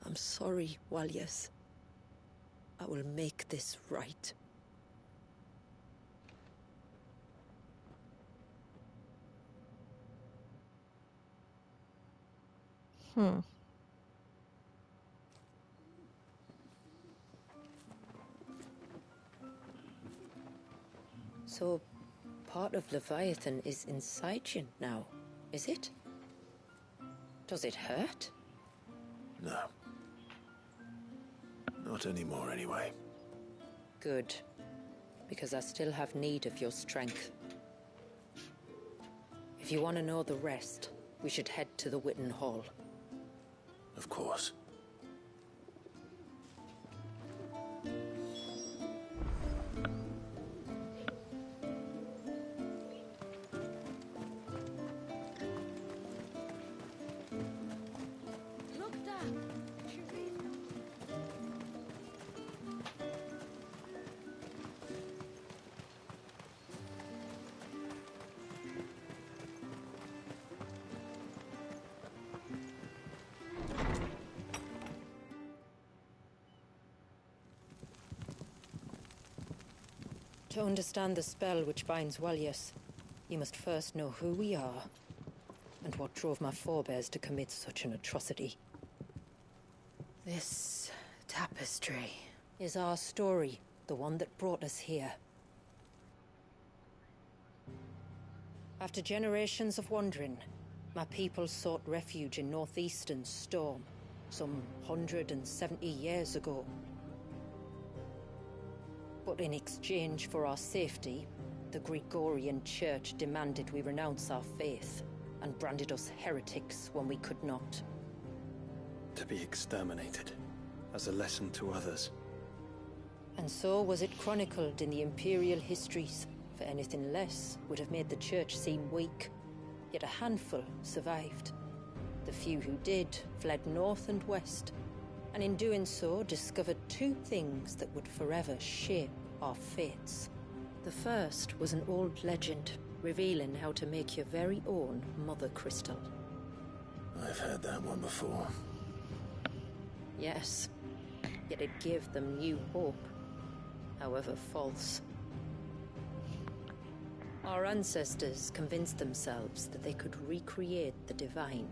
G: I'm sorry, Walius. I will make this right. So, part of Leviathan is inside you now, is it? Does it hurt?
D: No. Not anymore, anyway.
G: Good. Because I still have need of your strength. If you want to know the rest, we should head to the Witten Hall.
D: Of course.
G: To understand the spell which binds Walius, you must first know who we are, and what drove my forebears to commit such an atrocity. This tapestry is our story, the one that brought us here. After generations of wandering, my people sought refuge in northeastern Storm, some 170 years ago. But in exchange for our safety, the Gregorian Church demanded we renounce our faith, and branded us heretics when we could not.
F: To be exterminated, as a lesson to others.
G: And so was it chronicled in the imperial histories, for anything less would have made the Church seem weak. Yet a handful survived. The few who did fled north and west, and in doing so discovered two things that would forever shape our fates. The first was an old legend, revealing how to make your very own Mother Crystal.
D: I've heard that one before.
G: Yes, yet it gave them new hope, however false. Our ancestors convinced themselves that they could recreate the divine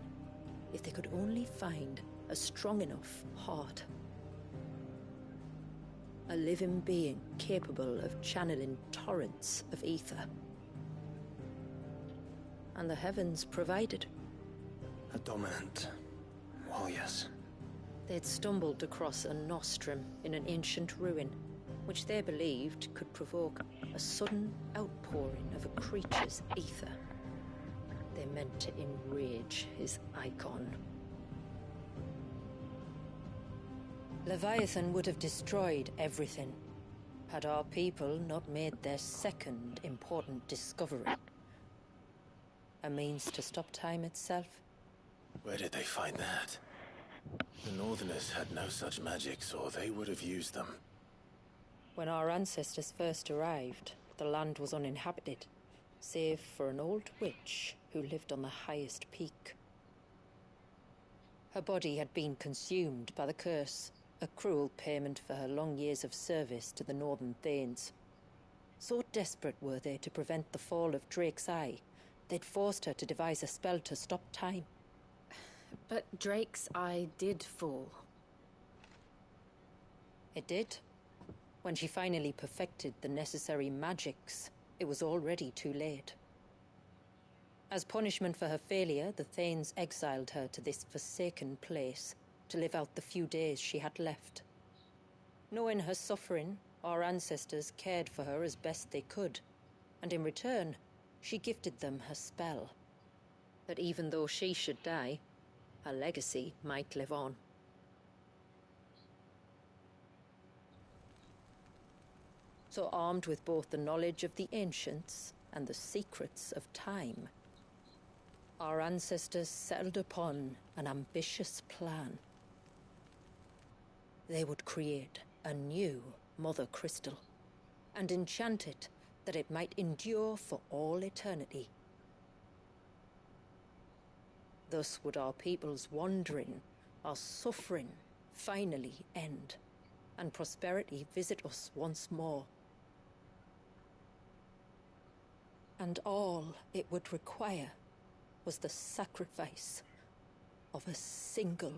G: if they could only find a strong enough heart. A living being capable of channeling torrents of ether. And the heavens provided.
F: A dominant. Well, yes.
G: They'd stumbled across a nostrum in an ancient ruin, which they believed could provoke a sudden outpouring of a creature's ether. They meant to enrage his icon. Leviathan would have destroyed everything, had our people not made their second important discovery. A means to stop time itself.
D: Where did they find that? The Northerners had no such magics, or they would have used them.
G: When our ancestors first arrived, the land was uninhabited. save for an old witch who lived on the highest peak. Her body had been consumed by the curse, a cruel payment for her long years of service to the Northern Thanes. So desperate were they to prevent the fall of Drake's Eye, they'd forced her to devise a spell to stop time.
H: But Drake's Eye did fall.
G: It did. When she finally perfected the necessary magics, it was already too late. As punishment for her failure, the Thanes exiled her to this forsaken place to live out the few days she had left. Knowing her suffering, our ancestors cared for her as best they could, and in return, she gifted them her spell. That even though she should die, her legacy might live on. So armed with both the knowledge of the ancients and the secrets of time, our ancestors settled upon an ambitious plan. They would create a new Mother Crystal, and enchant it that it might endure for all eternity. Thus would our people's wandering, our suffering, finally end, and prosperity visit us once more. And all it would require was the sacrifice of a single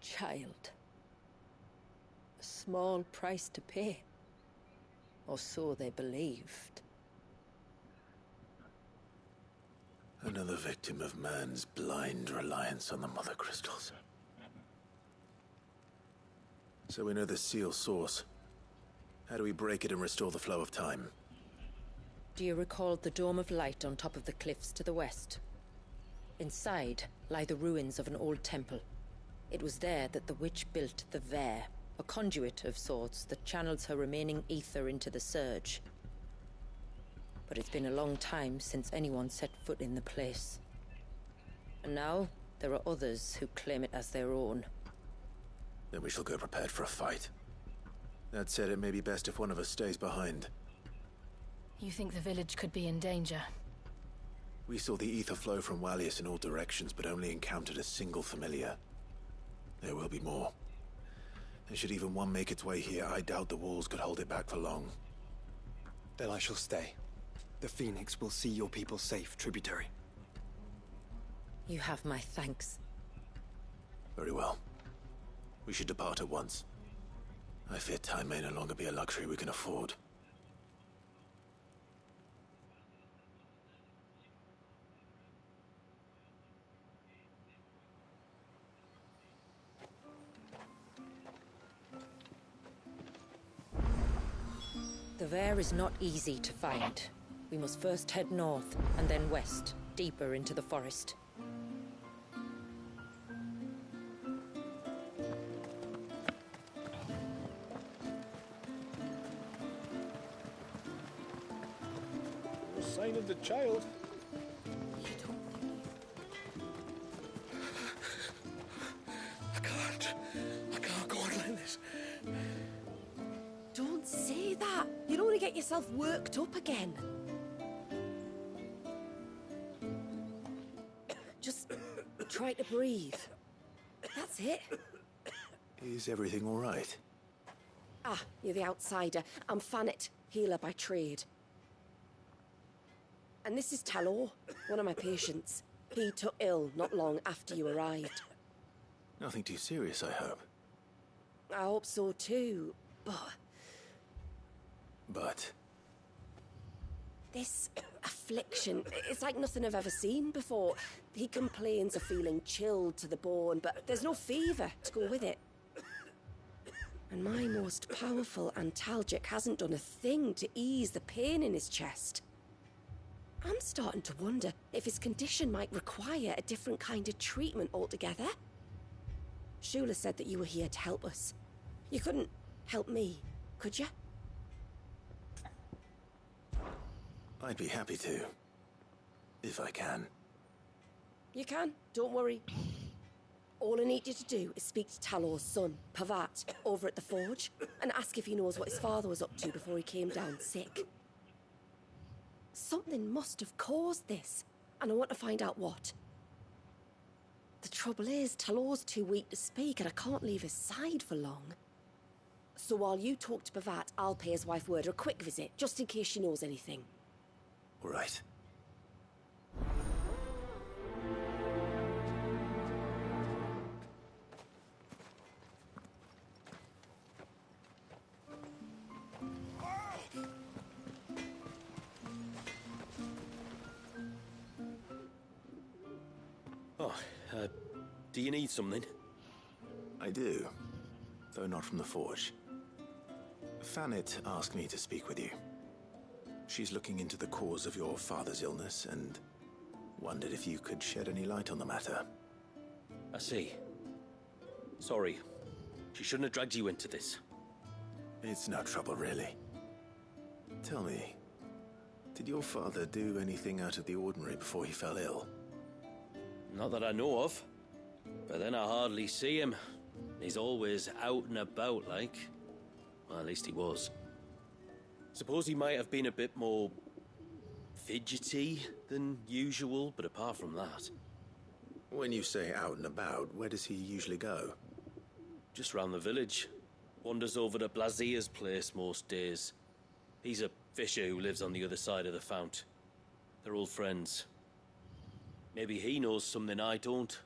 G: child. A small price to pay, or so they believed.
D: Another victim of man's blind reliance on the Mother Crystals. So we know the seal source. How do we break it and restore the flow of time?
G: Do you recall the dome of light on top of the cliffs to the west? Inside lie the ruins of an old temple. It was there that the witch built the Ver, a conduit of sorts that channels her remaining ether into the surge. But it's been a long time since anyone set foot in the place. And now, there are others who claim it as their own.
D: Then we shall go prepared for a fight. That said, it may be best if one of us stays behind.
H: You think the village could be in danger?
D: We saw the ether flow from Wallius in all directions, but only encountered a single familiar. There will be more. And should even one make its way here, I doubt the walls could hold it back for long.
F: Then I shall stay. The Phoenix will see your people safe, tributary.
G: You have my thanks.
D: Very well. We should depart at once. I fear time may no longer be a luxury we can afford.
G: The Ver is not easy to find. We must first head north, and then west, deeper into the forest.
B: No sign of the child. I can't go on like this.
N: Don't say that. You don't want to get yourself worked up again. Just try to breathe. That's it.
D: Is everything all right?
N: Ah, you're the outsider. I'm Fannet, healer by trade. And this is Talor, one of my patients. He took ill not long after you arrived.
D: Nothing too serious, I hope.
N: I hope so too, but...
D: But?
N: This affliction, it's like nothing I've ever seen before. He complains of feeling chilled to the bone, but there's no fever to go with it. And my most powerful antalgic hasn't done a thing to ease the pain in his chest. I'm starting to wonder if his condition might require a different kind of treatment altogether. Shula said that you were here to help us. You couldn't help me, could you?
D: I'd be happy to. If I can.
N: You can, don't worry. All I need you to do is speak to Talor's son, Pavat, over at the forge, and ask if he knows what his father was up to before he came down sick.
O: Something must have caused this, and I want to find out what. The trouble is, Talor's too weak to speak, and I can't leave his side for long. So while you talk to Bavat, I'll pay his wife word a quick visit, just in case she knows anything.
D: All right.
C: Oh, do you need something?
D: I do, though not from the forge. Fanit asked me to speak with you. She's looking into the cause of your father's illness and wondered if you could shed any light on the matter.
C: I see. Sorry. She shouldn't have dragged you into this.
D: It's no trouble, really. Tell me, did your father do anything out of the ordinary before he fell ill?
C: Not that I know of. But then I hardly see him. He's always out and about, like. Well, at least he was. Suppose he might have been a bit more fidgety than usual, but apart from that...
D: When you say out and about, where does he usually go?
C: Just round the village. Wanders over to Blazier's place most days. He's a fisher who lives on the other side of the fount. They're old friends. Maybe he knows something I don't.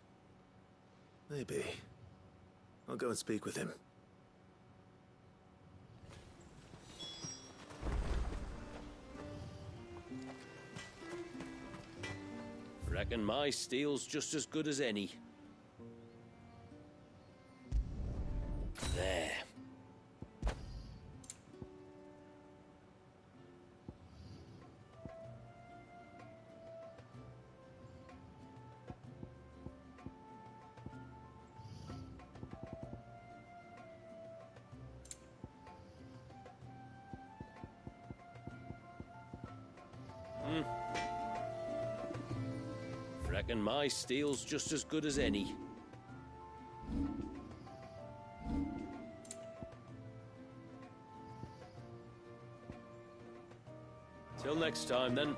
D: Maybe. I'll go and speak with him.
C: Reckon my steel's just as good as any. There. Reckon my steel's just as good as any. Till next time, then.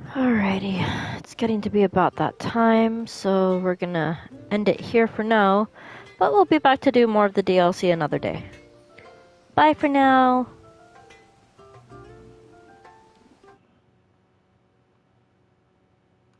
A: Alrighty, it's getting to be about that time, so we're gonna end it here for now, but we'll be back to do more of the DLC another day. Bye for now!